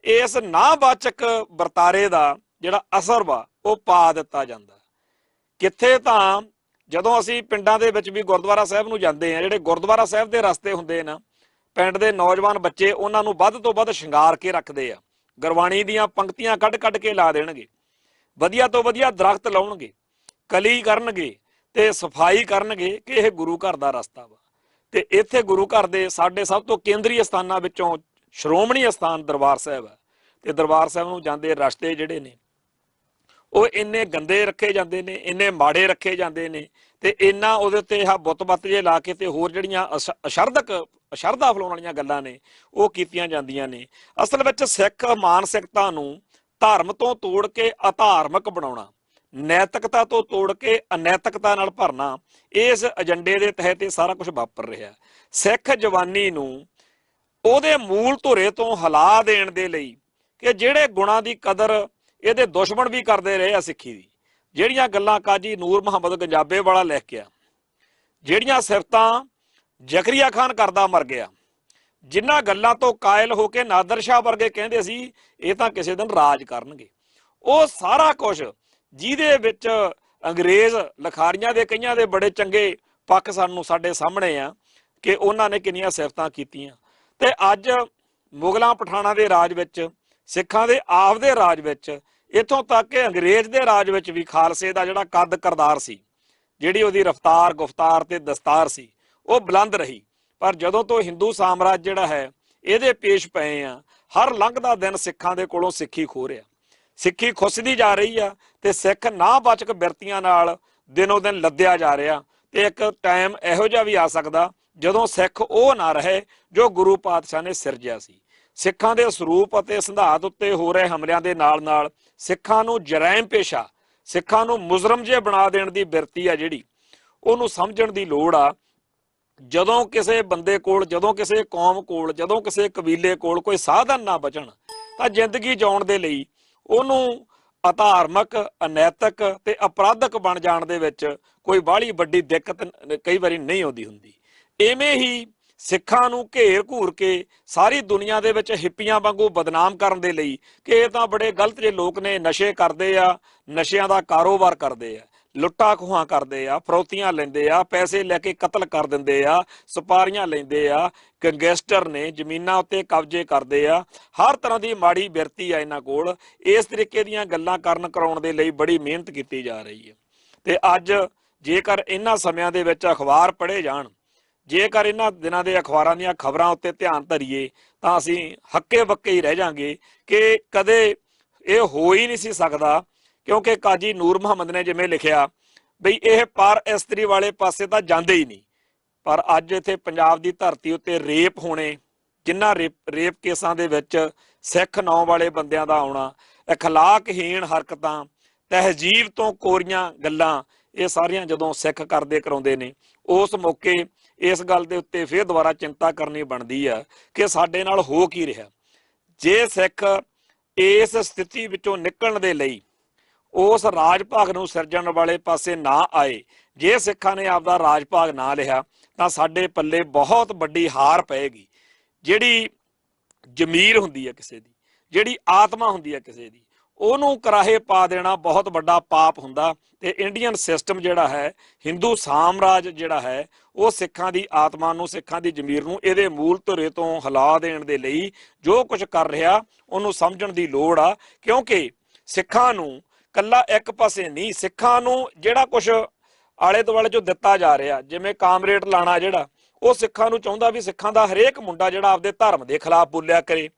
ਇਸ ਨਾਵਾਚਕ ਵਰਤਾਰੇ ਦਾ ਜਿਹੜਾ ਅਸਰ ਵਾ ਉਹ ਪਾ ਦਿੱਤਾ ਜਾਂਦਾ। ਕਿੱਥੇ ਤਾਂ ਜਦੋਂ ਅਸੀਂ ਪਿੰਡਾਂ ਦੇ ਵਿੱਚ ਵੀ ਗੁਰਦੁਆਰਾ ਸਾਹਿਬ ਨੂੰ ਜਾਂਦੇ ਆ, ਜਿਹੜੇ ਗੁਰਦੁਆਰਾ ਸਾਹਿਬ ਦੇ ਰਸਤੇ ਹੁੰਦੇ ਨਾ, ਪਿੰਡ ਦੇ ਨੌਜਵਾਨ ਬੱਚੇ ਉਹਨਾਂ ਨੂੰ ਵੱਧ ਤੋਂ ਵੱਧ ਸ਼ਿੰਗਾਰ ਕੇ ਰੱਖਦੇ ਆ, ਗੁਰਬਾਣੀ ਦੀਆਂ ਪੰਕਤੀਆਂ ਕੱਢ ਕੇ ਲਾ ਦੇਣਗੇ, ਵਧੀਆ ਤੋਂ ਵਧੀਆ ਦਰਖਤ ਲਾਉਣਗੇ, ਕਲੀ ਕਰਨਗੇ ਤੇ ਸਫਾਈ ਕਰਨਗੇ ਕਿ ਇਹ ਗੁਰੂ ਘਰ ਦਾ ਰਸਤਾ ਵਾ। ਤੇ ਇੱਥੇ ਗੁਰੂ ਘਰ ਦੇ ਸਾਡੇ ਸਭ ਤੋਂ ਕੇਂਦਰੀ ਸਥਾਨਾਂ ਵਿੱਚੋਂ ਸ਼੍ਰੋਮਣੀ ਅਸਥਾਨ ਦਰਬਾਰ ਸਾਹਿਬ ਹੈ। ਤੇ ਦਰਬਾਰ ਸਾਹਿਬ ਨੂੰ ਜਾਂਦੇ ਰਸਤੇ ਜਿਹੜੇ ਨੇ ਉਹ ਇੰਨੇ ਗੰਦੇ ਰੱਖੇ ਜਾਂਦੇ ਨੇ, ਇੰਨੇ ਮਾੜੇ ਰੱਖੇ ਜਾਂਦੇ ਨੇ, ਤੇ ਇੰਨਾ ਉਹਦੇ ਉੱਤੇ ਆਹ ਬੁੱਤ ਜੇ ਲਾ ਕੇ ਤੇ ਹੋਰ ਜਿਹੜੀਆਂ ਅਸ਼ਰਧਾ ਫਲਾਉਣ ਵਾਲੀਆਂ ਗੱਲਾਂ ਨੇ ਉਹ ਕੀਤੀਆਂ ਜਾਂਦੀਆਂ ਨੇ। ਅਸਲ ਵਿੱਚ ਸਿੱਖ ਮਾਨਸਿਕਤਾ ਨੂੰ ਧਰਮ ਤੋਂ ਤੋੜ ਕੇ ਅਧਾਰਮਿਕ ਬਣਾਉਣਾ, ਨੈਤਿਕਤਾ ਤੋਂ ਤੋੜ ਕੇ ਅਨੈਤਿਕਤਾ ਨਾਲ ਭਰਨਾ, ਇਸ ਏਜੰਡੇ ਦੇ ਤਹਿਤ ਇਹ ਸਾਰਾ ਕੁਝ ਵਾਪਰ ਰਿਹਾ। ਸਿੱਖ ਜਵਾਨੀ ਨੂੰ ਉਹਦੇ ਮੂਲ ਧੁਰੇ ਤੋਂ ਹਿਲਾ ਦੇਣ ਦੇ ਲਈ ਕਿ ਜਿਹੜੇ ਗੁਣਾਂ ਦੀ ਕਦਰ ਇਹਦੇ ਦੁਸ਼ਮਣ ਵੀ ਕਰਦੇ ਰਹੇ ਆ ਸਿੱਖੀ ਦੀ, ਜਿਹੜੀਆਂ ਗੱਲਾਂ ਕਾਜੀ ਨੂਰ ਮੁਹੰਮਦ ਗੰਜਾਬੇ ਵਾਲਾ ਲਿਖ ਗਿਆ, ਜਿਹੜੀਆਂ ਸਿਫਤਾਂ ਜ਼ਕਰੀਆ ਖਾਨ ਕਰਦਾ ਮਰ ਗਿਆ, ਜਿਨ੍ਹਾਂ ਗੱਲਾਂ ਤੋਂ ਕਾਇਲ ਹੋ ਕੇ ਨਾਦਰ ਸ਼ਾਹ ਵਰਗੇ ਕਹਿੰਦੇ ਸੀ ਇਹ ਤਾਂ ਕਿਸੇ ਦਿਨ ਰਾਜ ਕਰਨਗੇ, ਉਹ ਸਾਰਾ ਕੁਝ ਜਿਹਦੇ ਵਿੱਚ ਅੰਗਰੇਜ਼ ਲਿਖਾਰੀਆਂ ਦੇ ਕਈਆਂ ਦੇ ਬੜੇ ਚੰਗੇ ਪੱਖ ਸਾਨੂੰ ਸਾਡੇ ਸਾਹਮਣੇ ਆ ਕਿ ਉਹਨਾਂ ਨੇ ਕਿੰਨੀਆਂ ਸਿਫਤਾਂ ਕੀਤੀਆਂ। ਤੇ ਅੱਜ ਮੁਗਲਾਂ ਪਠਾਨਾਂ ਦੇ ਰਾਜ ਵਿੱਚ, ਸਿੱਖਾਂ ਦੇ ਆਪ ਦੇ ਰਾਜ ਵਿੱਚ, ਇੱਥੋਂ ਤੱਕ ਕਿ ਅੰਗਰੇਜ਼ ਦੇ ਰਾਜ ਵਿੱਚ ਵੀ ਖਾਲਸੇ ਦਾ ਜਿਹੜਾ ਕੱਦ ਕਰਦਾਰ ਸੀ, ਜਿਹੜੀ ਉਹਦੀ ਰਫਤਾਰ ਗੁਫਤਾਰ ਤੇ ਦਸਤਾਰ ਸੀ, ਉਹ ਬੁਲੰਦ ਰਹੀ। ਪਰ ਜਦੋਂ ਤੋਂ ਹਿੰਦੂ ਸਾਮਰਾਜ ਜਿਹੜਾ ਹੈ ਇਹਦੇ ਪੇਸ਼ ਪਏ ਆ, ਹਰ ਲੰਘਦਾ ਦਿਨ ਸਿੱਖਾਂ ਦੇ ਕੋਲੋਂ ਸਿੱਖੀ ਖੋ ਰਿਹਾ, ਸਿੱਖੀ ਖੁੱਸਦੀ ਜਾ ਰਹੀ ਆ ਤੇ ਸਿੱਖ ਨਾਵਾਚਕ ਬਿਰਤੀਆਂ ਨਾਲ ਦਿਨੋਂ ਦਿਨ ਲੱਦਿਆ ਜਾ ਰਿਹਾ। ਤੇ ਇੱਕ ਟਾਈਮ ਇਹੋ ਜਿਹਾ ਵੀ ਆ ਸਕਦਾ ਜਦੋਂ ਸਿੱਖ ਉਹ ਨਾ ਰਹੇ ਜੋ ਗੁਰੂ ਪਾਤਸ਼ਾਹ ਨੇ ਸਿਰਜਿਆ ਸੀ। ਸਿੱਖਾਂ ਦੇ ਸਰੂਪ ਅਤੇ ਸਿਧਾਂਤ ਉੱਤੇ ਹੋ ਰਹੇ ਹਮਲਿਆਂ ਦੇ ਨਾਲ ਸਿੱਖਾਂ ਨੂੰ ਜਰਾਇਮ ਪੇਸ਼ਾ, ਸਿੱਖਾਂ ਨੂੰ ਮੁਜਰਮ ਜੇ ਬਣਾ ਦੇਣ ਦੀ ਬਿਰਤੀ ਆ ਜਿਹੜੀ, ਉਹਨੂੰ ਸਮਝਣ ਦੀ ਲੋੜ ਆ। ਜਦੋਂ ਕਿਸੇ ਬੰਦੇ ਕੋਲ, ਜਦੋਂ ਕਿਸੇ ਕੌਮ ਕੋਲ, ਜਦੋਂ ਕਿਸੇ ਕਬੀਲੇ ਕੋਲ ਕੋਈ ਸਾਧਨ ਨਾ ਬਚਣ ਤਾਂ ਜ਼ਿੰਦਗੀ ਜਿਉਣ ਦੇ ਲਈ ਉਹਨੂੰ ਅਧਾਰਮਿਕ, ਅਨੈਤਿਕ ਤੇ ਅਪਰਾਧਕ ਬਣ ਜਾਣ ਦੇ ਵਿੱਚ ਕੋਈ ਬਾਹਲੀ ਵੱਡੀ ਦਿੱਕਤ ਕਈ ਵਾਰੀ ਨਹੀਂ ਆਉਂਦੀ ਹੁੰਦੀ। ਇਵੇਂ ਹੀ ਸਿੱਖਾਂ ਨੂੰ ਘੇਰ ਘੂਰ ਕੇ ਸਾਰੀ ਦੁਨੀਆ ਦੇ ਵਿੱਚ ਹਿੱਪੀਆਂ ਵਾਂਗੂ ਬਦਨਾਮ ਕਰਨ ਦੇ ਲਈ ਕਿ ਇਹ ਤਾਂ ਬੜੇ ਗਲਤ ਜਿਹੇ ਲੋਕ ਨੇ, ਨਸ਼ੇ ਕਰਦੇ ਆ, ਨਸ਼ਿਆਂ ਦਾ ਕਾਰੋਬਾਰ ਕਰਦੇ ਆ, ਲੁੱਟਾ ਖੋਹਾਂ ਕਰਦੇ ਆ, ਫਰੌਤੀਆਂ ਲੈਂਦੇ ਆ, ਪੈਸੇ ਲੈ ਕੇ ਕਤਲ ਕਰ ਦਿੰਦੇ ਆ, ਸਪਾਰੀਆਂ ਲੈਂਦੇ ਆ, ਗੈਂਗਸਟਰ ਨੇ, ਜ਼ਮੀਨਾਂ ਉੱਤੇ ਕਬਜ਼ੇ ਕਰਦੇ ਆ, ਹਰ ਤਰ੍ਹਾਂ ਦੀ ਮਾੜੀ ਬਿਰਤੀ ਆ ਇਹਨਾਂ ਕੋਲ। ਇਸ ਤਰੀਕੇ ਦੀਆਂ ਗੱਲਾਂ ਕਰਨ ਕਰਾਉਣ ਦੇ ਲਈ ਬੜੀ ਮਿਹਨਤ ਕੀਤੀ ਜਾ ਰਹੀ ਹੈ। ਤੇ ਅੱਜ ਜੇਕਰ ਇਹਨਾਂ ਸਮਿਆਂ ਦੇ ਵਿੱਚ ਅਖਬਾਰ ਪੜ੍ਹੇ ਜਾਣ, ਜੇਕਰ ਇਹਨਾਂ ਦਿਨਾਂ ਦੇ ਅਖਬਾਰਾਂ ਦੀਆਂ ਖਬਰਾਂ ਉੱਤੇ ਧਿਆਨ ਧਰੀਏ, ਤਾਂ ਅਸੀਂ ਹੱਕੇ ਬੱਕੇ ਹੀ ਰਹਿ ਜਾਾਂਗੇ ਕਿ ਕਦੇ ਇਹ ਹੋ ਹੀ ਨਹੀਂ ਸੀ ਸਕਦਾ। ਕਿਉਂਕਿ ਕਾਜੀ ਨੂਰ ਮੁਹੰਮਦ ਨੇ ਜਿਵੇਂ ਲਿਖਿਆ ਬਈ ਇਹ ਪਰ ਇਸਤਰੀ ਵਾਲੇ ਪਾਸੇ ਤਾਂ ਜਾਂਦੇ ਹੀ ਨਹੀਂ, ਪਰ ਅੱਜ ਇੱਥੇ ਪੰਜਾਬ ਦੀ ਧਰਤੀ ਉੱਤੇ ਰੇਪ ਹੋਣੇ, ਜਿਨ੍ਹਾਂ ਰੇਪ ਕੇਸਾਂ ਦੇ ਵਿੱਚ ਸਿੱਖ ਨਾਂ ਵਾਲੇ ਬੰਦਿਆਂ ਦਾ ਆਉਣਾ, ਅਖਲਾਕਹੀਣ ਹਰਕਤਾਂ, ਤਹਿਜੀਬ ਤੋਂ ਕੋਰੀਆਂ ਗੱਲਾਂ, ਇਹ ਸਾਰੀਆਂ ਜਦੋਂ ਸਿੱਖ ਕਰਦੇ ਕਰਾਉਂਦੇ ਨੇ, ਉਸ ਮੌਕੇ ਇਸ ਗੱਲ ਦੇ ਉੱਤੇ ਫਿਰ ਦੁਬਾਰਾ ਚਿੰਤਾ ਕਰਨੀ ਬਣਦੀ ਆ ਕਿ ਸਾਡੇ ਨਾਲ ਹੋ ਕੀ ਰਿਹਾ। ਜੇ ਸਿੱਖ ਇਸ ਸਥਿਤੀ ਵਿੱਚੋਂ ਨਿਕਲਣ ਦੇ ਲਈ ਉਸ ਰਾਜ ਭਾਗ ਨੂੰ ਸਿਰਜਣ ਵਾਲੇ ਪਾਸੇ ਨਾ ਆਏ, ਜੇ ਸਿੱਖਾਂ ਨੇ ਆਪਦਾ ਰਾਜ ਭਾਗ ਨਾ ਲਿਆ, ਤਾਂ ਸਾਡੇ ਪੱਲੇ ਬਹੁਤ ਵੱਡੀ ਹਾਰ ਪਏਗੀ। ਜਿਹੜੀ ਜ਼ਮੀਰ ਹੁੰਦੀ ਹੈ ਕਿਸੇ ਦੀ, ਜਿਹੜੀ ਆਤਮਾ ਹੁੰਦੀ ਹੈ ਕਿਸੇ ਦੀ, ਉਹਨੂੰ ਕਰਾਹੇ ਪਾ ਦੇਣਾ ਬਹੁਤ ਵੱਡਾ ਪਾਪ ਹੁੰਦਾ। ਤੇ ਇੰਡੀਅਨ ਸਿਸਟਮ ਜਿਹੜਾ ਹੈ, ਹਿੰਦੂ ਸਾਮਰਾਜ ਜਿਹੜਾ ਹੈ, ਉਹ ਸਿੱਖਾਂ ਦੀ ਆਤਮਾ ਨੂੰ, ਸਿੱਖਾਂ ਦੀ ਜ਼ਮੀਰ ਨੂੰ ਇਹਦੇ ਮੂਲ ਧੁਰੇ ਤੋਂ ਹਿਲਾ ਦੇਣ ਦੇ ਲਈ ਜੋ ਕੁਝ ਕਰ ਰਿਹਾ ਉਹਨੂੰ ਸਮਝਣ ਦੀ ਲੋੜ ਆ। ਕਿਉਂਕਿ ਸਿੱਖਾਂ ਨੂੰ ਕੱਲਾ ਇੱਕ ਪਾਸੇ ਨਹੀਂ, ਸਿੱਖਾਂ ਨੂੰ ਜਿਹੜਾ ਕੁਝ ਆਲੇ ਦੁਆਲੇ ਚੋਂ ਦਿੱਤਾ ਜਾ ਰਿਹਾ, ਜਿਵੇਂ ਕਾਮਰੇਡ ਲਾਣਾ ਜਿਹੜਾ, ਉਹ ਸਿੱਖਾਂ ਨੂੰ ਚਾਹੁੰਦਾ ਵੀ ਸਿੱਖਾਂ ਦਾ ਹਰੇਕ ਮੁੰਡਾ ਜਿਹੜਾ ਆਪਦੇ ਧਰਮ ਦੇ ਖਿਲਾਫ ਬੋਲਿਆ ਕਰੇ,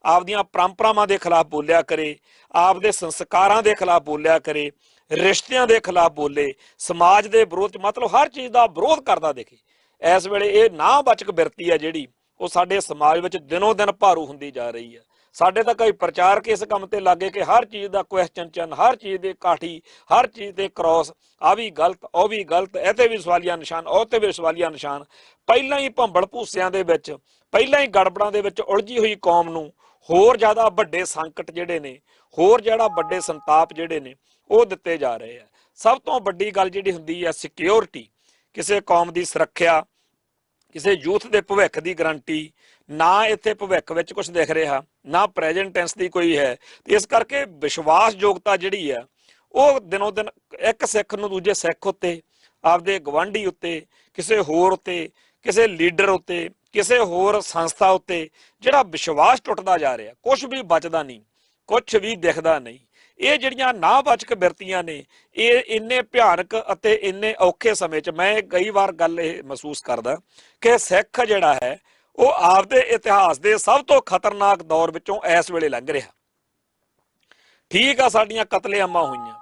ਆਪਦੀਆਂ ਪਰੰਪਰਾਵਾਂ ਦੇ ਖਿਲਾਫ ਬੋਲਿਆ ਕਰੇ, ਆਪਦੇ ਸੰਸਕਾਰਾਂ ਦੇ ਖਿਲਾਫ ਬੋਲਿਆ ਕਰੇ, ਰਿਸ਼ਤਿਆਂ ਦੇ ਖਿਲਾਫ ਬੋਲੇ, ਸਮਾਜ ਦੇ ਵਿਰੋਧ, ਮਤਲਬ ਹਰ ਚੀਜ਼ ਦਾ ਵਿਰੋਧ ਕਰਦਾ ਦਿਖੇ। ਇਸ ਵੇਲੇ ਇਹ ਨਾਬਾਚਕ ਬਿਰਤੀ ਹੈ ਜਿਹੜੀ, ਉਹ ਸਾਡੇ ਸਮਾਜ ਵਿੱਚ ਦਿਨੋਂ ਦਿਨ ਭਾਰੂ ਹੁੰਦੀ ਜਾ ਰਹੀ ਹੈ। ਸਾਡੇ ਤਾਂ ਕਈ ਪ੍ਰਚਾਰਕ ਇਸ ਕੰਮ ਤੇ ਲੱਗੇ ਕਿ ਹਰ ਚੀਜ਼ ਦਾ ਕੁਐਸਚਨ ਚਿੰਨ੍ਹ, ਹਰ ਚੀਜ਼ ਦੇ ਕਾਠੀ, ਹਰ ਚੀਜ਼ ਦੇ ਕ੍ਰੋਸ, ਆ ਵੀ ਗਲਤ, ਉਹ ਵੀ ਗਲਤ, ਇਹ ਤੇ ਵੀ ਸਵਾਲੀਆ ਨਿਸ਼ਾਨ, ਉਹ ਤੇ ਵੀ ਸਵਾਲੀਆ ਨਿਸ਼ਾਨ। ਪਹਿਲਾਂ ਹੀ ਭੰਬਲ ਭੂਸਿਆਂ ਦੇ ਵਿੱਚ, ਪਹਿਲਾਂ ਹੀ ਗੜਬੜਾਂ ਦੇ ਵਿੱਚ ਉਲਝੀ ਹੋਈ ਕੌਮ ਨੂੰ ਹੋਰ ਜ਼ਿਆਦਾ ਵੱਡੇ ਸੰਕਟ ਜਿਹੜੇ ਨੇ, ਹੋਰ ਜਿਹੜਾ ਵੱਡੇ ਸੰਤਾਪ ਜਿਹੜੇ ਨੇ, ਉਹ ਦਿੱਤੇ ਜਾ ਰਹੇ ਆ। ਸਭ ਤੋਂ ਵੱਡੀ ਗੱਲ ਜਿਹੜੀ ਹੁੰਦੀ ਹੈ ਸਿਕਿਉਰਿਟੀ, ਕਿਸੇ ਕੌਮ ਦੀ ਸੁਰੱਖਿਆ, ਕਿਸੇ ਯੂਥ ਦੇ ਭਵਿੱਖ ਦੀ ਗਰੰਟੀ, ਨਾ ਇੱਥੇ ਭਵਿੱਖ ਵਿੱਚ ਕੁਝ ਦਿਖ ਰਿਹਾ, ਨਾ ਪ੍ਰੈਜ਼ੈਂਟ ਟੈਂਸ ਦੀ ਕੋਈ ਹੈ। ਤੇ ਇਸ ਕਰਕੇ ਵਿਸ਼ਵਾਸਯੋਗਤਾ ਜਿਹੜੀ ਹੈ, ਉਹ ਦਿਨੋਂ ਦਿਨ ਇੱਕ ਸਿੱਖ ਨੂੰ ਦੂਜੇ ਸਿੱਖ ਉੱਤੇ, ਆਪਦੇ ਗਵਾਂਢੀ ਉੱਤੇ, ਕਿਸੇ ਹੋਰ ਉੱਤੇ, ਕਿਸੇ ਲੀਡਰ ਉੱਤੇ, ਕਿਸੇ ਹੋਰ ਸੰਸਥਾ ਉੱਤੇ ਜਿਹੜਾ ਵਿਸ਼ਵਾਸ ਟੁੱਟਦਾ ਜਾ ਰਿਹਾ, ਕੁਝ ਵੀ ਬਚਦਾ ਨਹੀਂ, ਕੁਝ ਵੀ ਦਿਖਦਾ ਨਹੀਂ। ਇਹ ਜਿਹੜੀਆਂ ਨਾਬਾਚਕ ਬਿਰਤੀਆਂ ਨੇ, ਇਹ ਇੰਨੇ ਭਿਆਨਕ ਅਤੇ ਇੰਨੇ ਔਖੇ ਸਮੇਂ 'ਚ ਮੈਂ ਕਈ ਵਾਰ ਗੱਲ ਇਹ ਮਹਿਸੂਸ ਕਰਦਾ ਕਿ ਸਿੱਖ ਜਿਹੜਾ ਹੈ, ਉਹ ਆਪਦੇ ਇਤਿਹਾਸ ਦੇ ਸਭ ਤੋਂ ਖਤਰਨਾਕ ਦੌਰ ਵਿੱਚੋਂ ਇਸ ਵੇਲੇ ਲੰਘ ਰਿਹਾ। ਠੀਕ ਆ, ਸਾਡੀਆਂ ਕਤਲੇਆਮਾਂ ਹੋਈਆਂ,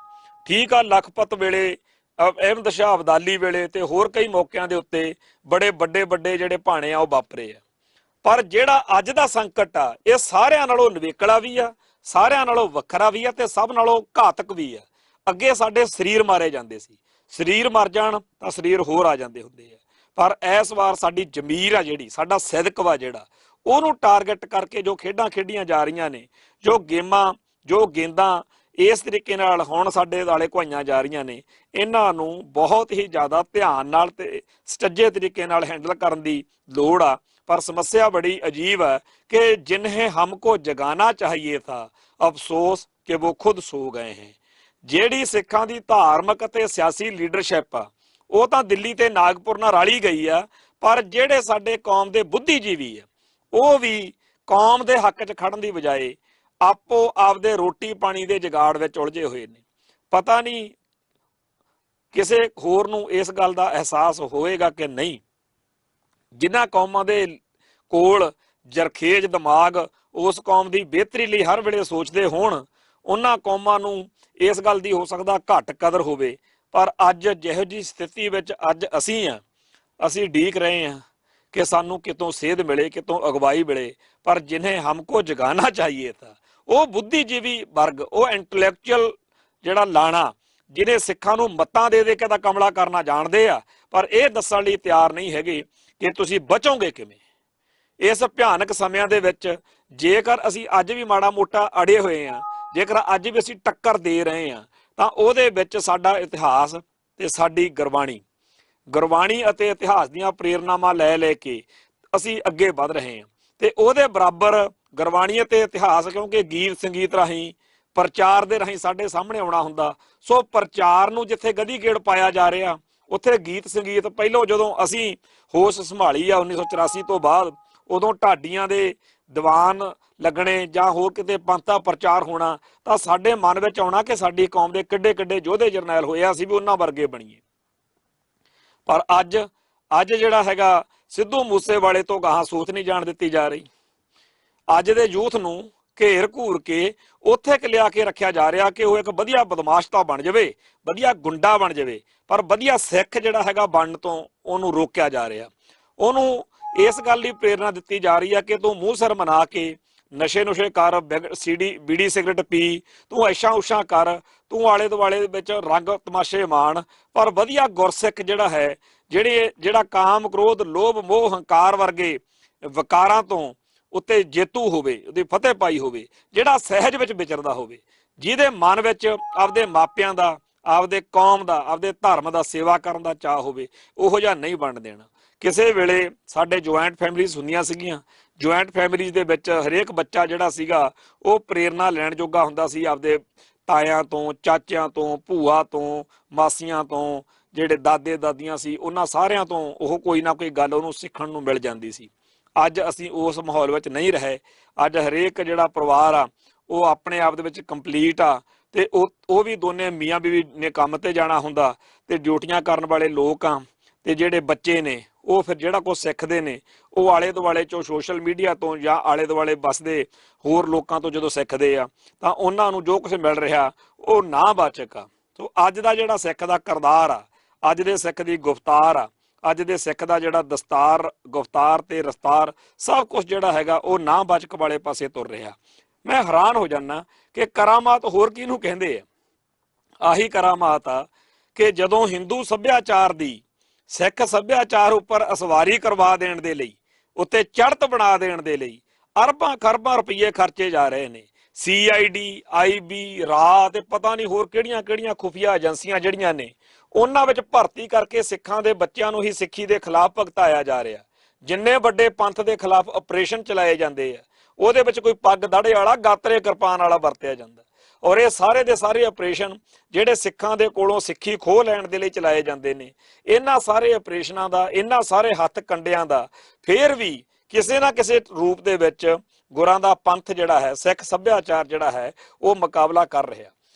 ਠੀਕ ਆ, ਲਖਪਤ ਵੇਲੇ, ਅਹਿਮਦ ਸ਼ਾਹ ਅਬਦਾਲੀ ਵੇਲੇ ਤੇ ਹੋਰ ਕਈ ਮੌਕਿਆਂ ਦੇ ਉੱਤੇ ਬੜੇ ਵੱਡੇ ਜਿਹੜੇ ਭਾਣੇ ਆ ਉਹ ਵਾਪਰੇ ਆ। ਪਰ ਜਿਹੜਾ ਅੱਜ ਦਾ ਸੰਕਟ ਆ, ਇਹ ਸਾਰਿਆਂ ਨਾਲੋਂ ਨਿਵੇਕਲਾ ਵੀ ਆ, ਸਾਰਿਆਂ ਨਾਲੋਂ ਵੱਖਰਾ ਵੀ ਆ, ਤੇ ਸਭ ਨਾਲੋਂ ਘਾਤਕ ਵੀ ਆ। ਅੱਗੇ ਸਾਡੇ ਸਰੀਰ ਮਾਰੇ ਜਾਂਦੇ ਸੀ, ਸਰੀਰ ਮਰ ਜਾਣ ਤਾਂ ਸਰੀਰ ਹੋਰ ਆ ਜਾਂਦੇ ਹੁੰਦੇ ਆ। ਪਰ ਇਸ ਵਾਰ ਸਾਡੀ ਜ਼ਮੀਰ ਆ ਜਿਹੜੀ, ਸਾਡਾ ਸਿਦਕ ਵਾ ਜਿਹੜਾ, ਉਹਨੂੰ ਟਾਰਗੇਟ ਕਰਕੇ ਜੋ ਖੇਡਾਂ ਖੇਡੀਆਂ ਜਾ ਰਹੀਆਂ ਨੇ, ਜੋ ਗੇਮਾਂ, ਜੋ ਗੇਂਦਾਂ ਇਸ ਤਰੀਕੇ ਨਾਲ ਹੁਣ ਸਾਡੇ ਦੁਆਲੇ ਘੁਆਈਆਂ ਜਾ ਰਹੀਆਂ ਨੇ, ਇਹਨਾਂ ਨੂੰ ਬਹੁਤ ਹੀ ਜ਼ਿਆਦਾ ਧਿਆਨ ਨਾਲ ਤੇ ਸੁਚੱਜੇ ਤਰੀਕੇ ਨਾਲ ਹੈਂਡਲ ਕਰਨ ਦੀ ਲੋੜ ਆ। ਪਰ ਸਮੱਸਿਆ ਬੜੀ ਅਜੀਬ ਹੈ ਕਿ ਜਿन्हें हमको जगाना चाहिए था ਅਫਸੋਸ ਕਿ ਉਹ ਖੁਦ ਸੋ ਗਏ ਹੈ। ਜਿਹੜੀ ਸਿੱਖਾਂ ਦੀ ਧਾਰਮਿਕ ਅਤੇ ਸਿਆਸੀ ਲੀਡਰਸ਼ਿਪ ਆ, ਉਹ ਤਾਂ ਦਿੱਲੀ ਤੇ ਨਾਗਪੁਰ ਨਾਲ ਰਲੀ ਗਈ ਆ, ਪਰ ਜਿਹੜੇ ਸਾਡੇ ਕੌਮ ਦੇ ਬੁੱਧੀਜੀਵੀ ਆ, ਉਹ ਵੀ ਕੌਮ ਦੇ ਹੱਕ 'ਚ ਖੜਨ ਦੀ ਬਜਾਏ ਆਪੋ ਆਪਦੇ ਰੋਟੀ ਪਾਣੀ ਦੇ ਜੁਗਾੜ ਵਿੱਚ ਉਲਝੇ ਹੋਏ ਨੇ। ਪਤਾ ਨਹੀਂ ਕਿਸੇ ਹੋਰ ਨੂੰ ਇਸ ਗੱਲ ਦਾ ਅਹਿਸਾਸ ਹੋਵੇਗਾ ਕਿ ਨਹੀਂ। ਜਿਨ੍ਹਾਂ ਕੌਮਾਂ ਦੇ ਕੋਲ ਜਰਖੇਜ਼ ਦਿਮਾਗ ਉਸ ਕੌਮ ਦੀ ਬਿਹਤਰੀ ਲਈ ਹਰ ਵੇਲੇ ਸੋਚਦੇ ਹੋਣ, ਉਹਨਾਂ ਕੌਮਾਂ ਨੂੰ ਇਸ ਗੱਲ ਦੀ ਹੋ ਸਕਦਾ ਘੱਟ ਕਦਰ ਹੋਵੇ। ਪਰ ਅੱਜ ਜਿਹੋ ਜਿਹੀ ਸਥਿਤੀ ਵਿੱਚ ਅੱਜ ਅਸੀਂ ਆ, ਅਸੀਂ ਉਡੀਕ ਰਹੇ ਹਾਂ ਕਿ ਸਾਨੂੰ ਕਿਤੋਂ ਸੇਧ ਮਿਲੇ, ਕਿਤੋਂ ਅਗਵਾਈ ਮਿਲੇ। ਪਰ ਜਿन्हें हमको जगाना चाहिए था, ਉਹ ਬੁੱਧੀਜੀਵੀ ਵਰਗ, ਉਹ ਇੰਟੈਲੈਕਚੁਅਲ ਜਿਹੜਾ ਲਾਣਾ, ਜਿਹਨੇ ਸਿੱਖਾਂ ਨੂੰ ਮੱਤਾਂ ਦੇ ਕੇ ਤਾਂ ਕਮਲਾ ਕਰਨਾ ਜਾਣਦੇ ਆ, ਪਰ ਇਹ ਦੱਸਣ ਲਈ ਤਿਆਰ ਨਹੀਂ ਹੈਗੇ ਕਿ ਤੁਸੀਂ ਬਚੋਗੇ ਕਿਵੇਂ ਇਸ ਭਿਆਨਕ ਸਮਿਆਂ ਦੇ ਵਿੱਚ। ਜੇਕਰ ਅਸੀਂ ਅੱਜ ਵੀ ਮਾੜਾ ਮੋਟਾ ਅੜੇ ਹੋਏ ਆ, ਜੇਕਰ ਅੱਜ ਵੀ ਅਸੀਂ ਟੱਕਰ ਦੇ ਰਹੇ ਆ, ਤਾਂ ਉਹਦੇ ਵਿੱਚ ਸਾਡਾ ਇਤਿਹਾਸ ਤੇ ਸਾਡੀ ਗੁਰਬਾਣੀ ਅਤੇ ਇਤਿਹਾਸ ਦੀਆਂ ਪ੍ਰੇਰਨਾਵਾਂ ਲੈ ਕੇ ਅਸੀਂ ਅੱਗੇ ਵਧ ਰਹੇ ਹਾਂ। ਤੇ ਉਹਦੇ ਬਰਾਬਰ ਗੁਰਬਾਣੀ ਅਤੇ ਇਤਿਹਾਸ, ਕਿਉਂਕਿ ਗੀਤ ਸੰਗੀਤ ਰਾਹੀਂ, ਪ੍ਰਚਾਰ ਦੇ ਰਾਹੀਂ ਸਾਡੇ ਸਾਹਮਣੇ ਆਉਣਾ ਹੁੰਦਾ। ਸੋ ਪ੍ਰਚਾਰ ਨੂੰ ਜਿੱਥੇ ਗਧੀ ਗੇੜ ਪਾਇਆ ਜਾ ਰਿਹਾ, ਉੱਥੇ ਗੀਤ ਸੰਗੀਤ ਪਹਿਲੋਂ ਜਦੋਂ ਅਸੀਂ ਹੋਸ਼ ਸੰਭਾਲੀ ਆ 1984 ਤੋਂ ਬਾਅਦ, ਉਦੋਂ ਢਾਡੀਆਂ ਦੇ ਦੀਵਾਨ ਲੱਗਣੇ ਜਾਂ ਹੋਰ ਕਿਤੇ ਪੰਥਾ ਪ੍ਰਚਾਰ ਹੋਣਾ, ਤਾਂ ਸਾਡੇ ਮਨ ਵਿੱਚ ਆਉਣਾ ਕਿ ਸਾਡੀ ਕੌਮ ਦੇ ਕਿੱਡੇ ਕਿੱਡੇ ਯੋਧੇ ਜਰਨੈਲ ਹੋਏ ਆ, ਅਸੀਂ ਵੀ ਉਹਨਾਂ ਵਰਗੇ ਬਣੀਏ। ਪਰ ਅੱਜ ਜਿਹੜਾ ਹੈਗਾ ਸਿੱਧੂ ਮੂਸੇਵਾਲੇ ਤੋਂ ਗਾਹਾਂ ਸੋਚ ਨਹੀਂ ਜਾਣ ਦਿੱਤੀ ਜਾ ਰਹੀ। ਅੱਜ ਦੇ ਯੂਥ ਨੂੰ ਘੇਰ ਘੂਰ ਕੇ ਉੱਥੇ ਲਿਆ ਕੇ ਰੱਖਿਆ ਜਾ ਰਿਹਾ ਕਿ ਉਹ ਇੱਕ ਵਧੀਆ ਬਦਮਾਸ਼ ਤਾਂ ਬਣ ਜਾਵੇ, ਵਧੀਆ ਗੁੰਡਾ ਬਣ ਜਾਵੇ, ਪਰ ਵਧੀਆ ਸਿੱਖ ਜਿਹੜਾ ਹੈਗਾ ਬਣਨ ਤੋਂ ਉਹਨੂੰ ਰੋਕਿਆ ਜਾ ਰਿਹਾ। ਉਹਨੂੰ ਇਸ ਗੱਲ ਦੀ ਪ੍ਰੇਰਨਾ ਦਿੱਤੀ ਜਾ ਰਹੀ ਹੈ ਕਿ ਤੂੰ ਮੂੰਹ ਸਿਰ ਮਨਾ ਕੇ ਨਸ਼ੇ ਨੁਸ਼ੇ ਕਰ, ਬੀੜੀ ਸਿਗਰਟ ਪੀ, ਤੂੰ ਐਸ਼ਾਂ ਉਸ਼ਾਂ ਕਰ, ਤੂੰ ਆਲੇ ਦੁਆਲੇ ਵਿੱਚ ਰੰਗ ਤਮਾਸ਼ੇ ਮਾਣ, ਪਰ ਵਧੀਆ ਗੁਰਸਿੱਖ ਜਿਹੜਾ ਹੈ, ਜਿਹੜਾ ਕਾਮ ਕ੍ਰੋਧ ਲੋਭ ਮੋਹ ਹੰਕਾਰ ਵਰਗੇ ਵਿਕਾਰਾਂ ਤੋਂ ਉੱਤੇ ਜੇਤੂ ਹੋਵੇ, ਉਹਦੀ ਫਤਿਹ ਪਾਈ ਹੋਵੇ, ਜਿਹੜਾ ਸਹਿਜ ਵਿੱਚ ਵਿਚਰਦਾ ਹੋਵੇ, ਜਿਹਦੇ ਮਨ ਵਿੱਚ ਆਪਦੇ ਮਾਪਿਆਂ ਦਾ, ਆਪਦੇ ਕੌਮ ਦਾ, ਆਪਦੇ ਧਰਮ ਦਾ ਸੇਵਾ ਕਰਨ ਦਾ ਚਾਅ ਹੋਵੇ, ਉਹੋ ਜਿਹਾ ਨਹੀਂ ਬਣ ਦੇਣਾ। ਕਿਸੇ ਵੇਲੇ ਸਾਡੇ ਜੁਆਇੰਟ ਫੈਮਿਲੀਜ਼ ਹੁੰਦੀਆਂ ਸੀਗੀਆਂ। ਜੁਆਇੰਟ ਫੈਮਿਲੀਜ਼ ਦੇ ਵਿੱਚ ਹਰੇਕ ਬੱਚਾ ਜਿਹੜਾ ਸੀਗਾ ਉਹ ਪ੍ਰੇਰਨਾ ਲੈਣ ਜੋਗਾ ਹੁੰਦਾ ਸੀ ਆਪਦੇ ਤਾਇਆਂ ਤੋਂ, ਚਾਚਿਆਂ ਤੋਂ, ਭੂਆ ਤੋਂ, ਮਾਸੀਆਂ ਤੋਂ, ਜਿਹੜੇ ਦਾਦੇ ਦਾਦੀਆਂ ਸੀ, ਉਹਨਾਂ ਸਾਰਿਆਂ ਤੋਂ ਉਹ ਕੋਈ ਨਾ ਕੋਈ ਗੱਲ ਉਹਨੂੰ ਸਿੱਖਣ ਨੂੰ ਮਿਲ ਜਾਂਦੀ ਸੀ। ਅੱਜ ਅਸੀਂ ਉਸ ਮਾਹੌਲ ਵਿੱਚ ਨਹੀਂ ਰਹੇ। ਅੱਜ ਹਰੇਕ ਜਿਹੜਾ ਪਰਿਵਾਰ ਆ ਉਹ ਆਪਣੇ ਆਪ ਦੇ ਵਿੱਚ ਕੰਪਲੀਟ ਆ, ਤੇ ਉਹ ਵੀ ਦੋਨੇ ਮੀਆਂ ਬੀਵੀ ਨੇ ਕੰਮ ਤੇ ਜਾਣਾ ਹੁੰਦਾ, ਤੇ ਡਿਊਟੀਆਂ ਕਰਨ ਵਾਲੇ ਲੋਕ ਆ, ਤੇ ਜਿਹੜੇ ਬੱਚੇ ਨੇ ਉਹ ਫਿਰ ਜਿਹੜਾ ਕੁਝ ਸਿੱਖਦੇ ਨੇ ਉਹ ਆਲੇ ਦੁਆਲੇ ਚੋਂ, ਸੋਸ਼ਲ ਮੀਡੀਆ ਤੋਂ ਜਾਂ ਆਲੇ ਦੁਆਲੇ ਵੱਸਦੇ ਹੋਰ ਲੋਕਾਂ ਤੋਂ ਜਦੋਂ ਸਿੱਖਦੇ ਆ, ਤਾਂ ਉਹਨਾਂ ਨੂੰ ਜੋ ਕੁਝ ਮਿਲ ਰਿਹਾ ਉਹ ਨਾਬਾਚਕ ਆ। ਸੋ ਅੱਜ ਦਾ ਜਿਹੜਾ ਸਿੱਖ ਦਾ ਕਿਰਦਾਰ ਆ, ਅੱਜ ਦੇ ਸਿੱਖ ਦੀ ਗੁਫ਼ਤਾਰ ਆ, ਅੱਜ ਦੇ ਸਿੱਖ ਦਾ ਜਿਹੜਾ ਦਸਤਾਰ, ਗੁਫ਼ਤਾਰ ਤੇ ਰਫਤਾਰ, ਸਭ ਕੁਝ ਜਿਹੜਾ ਹੈਗਾ ਉਹ ਨਾਬਾਚਕ ਵਾਲੇ ਪਾਸੇ ਤੁਰ ਰਿਹਾ। ਮੈਂ ਹੈਰਾਨ ਹੋ ਜਾਂਦਾ ਕਿ ਕਰਾਮਾਤ ਹੋਰ ਕਿਹਨੂੰ ਕਹਿੰਦੇ ਆ। ਆਹੀ ਕਰਾਮਾਤ ਆ ਕਿ ਜਦੋਂ ਹਿੰਦੂ ਸੱਭਿਆਚਾਰ ਦੀ, ਸਿੱਖ ਸੱਭਿਆਚਾਰ ਉੱਪਰ ਅਸਵਾਰੀ ਕਰਵਾ ਦੇਣ ਦੇ ਲਈ, ਉੱਤੇ ਚੜ੍ਹਤ ਬਣਾ ਦੇਣ ਦੇ ਲਈ ਅਰਬਾਂ ਖਰਬਾਂ ਰੁਪਈਏ ਖਰਚੇ ਜਾ ਰਹੇ ਨੇ। CID, IB, ਰਾਹ ਤੇ ਪਤਾ ਨਹੀਂ ਹੋਰ ਕਿਹੜੀਆਂ ਕਿਹੜੀਆਂ ਖੁਫੀਆ ਏਜੰਸੀਆਂ ਜਿਹੜੀਆਂ ਨੇ, ਉਹਨਾਂ ਵਿੱਚ ਭਰਤੀ ਕਰਕੇ ਸਿੱਖਾਂ ਦੇ ਬੱਚਿਆਂ ਨੂੰ ਹੀ ਸਿੱਖੀ ਦੇ ਖਿਲਾਫ ਭਗਤਾਇਆ ਜਾ ਰਿਹਾ। ਜਿੰਨੇ ਵੱਡੇ ਪੰਥ ਦੇ ਖਿਲਾਫ ਆਪਰੇਸ਼ਨ ਚਲਾਏ ਜਾਂਦੇ ਆ, ਉਹਦੇ ਵਿੱਚ ਕੋਈ ਪੱਗ ਦਾੜੇ ਵਾਲਾ, ਗਾਤਰੇ ਕਿਰਪਾਨ ਵਾਲਾ ਵਰਤਿਆ ਜਾਂਦਾ। ਔਰ ਇਹ ਸਾਰੇ ਦੇ ਸਾਰੇ ਆਪਰੇਸ਼ਨ ਜਿਹੜੇ ਸਿੱਖਾਂ ਦੇ ਕੋਲੋਂ ਸਿੱਖੀ ਖੋਹ ਲੈਣ ਦੇ ਲਈ ਚਲਾਏ ਜਾਂਦੇ ਨੇ, ਇਹਨਾਂ ਸਾਰੇ ਆਪਰੇਸ਼ਨਾਂ ਦਾ, ਇਹਨਾਂ ਸਾਰੇ ਹੱਥ ਕੰਡਿਆਂ ਦਾ ਫੇਰ ਵੀ ਕਿਸੇ ਨਾ ਕਿਸੇ ਰੂਪ ਦੇ ਵਿੱਚ ਗੁਰਾਂ ਦਾ ਪੰਥ ਜਿਹੜਾ ਹੈ, ਸਿੱਖ ਸੱਭਿਆਚਾਰ ਜਿਹੜਾ ਹੈ, ਉਹ ਮੁਕਾਬਲਾ ਕਰ ਰਿਹਾ।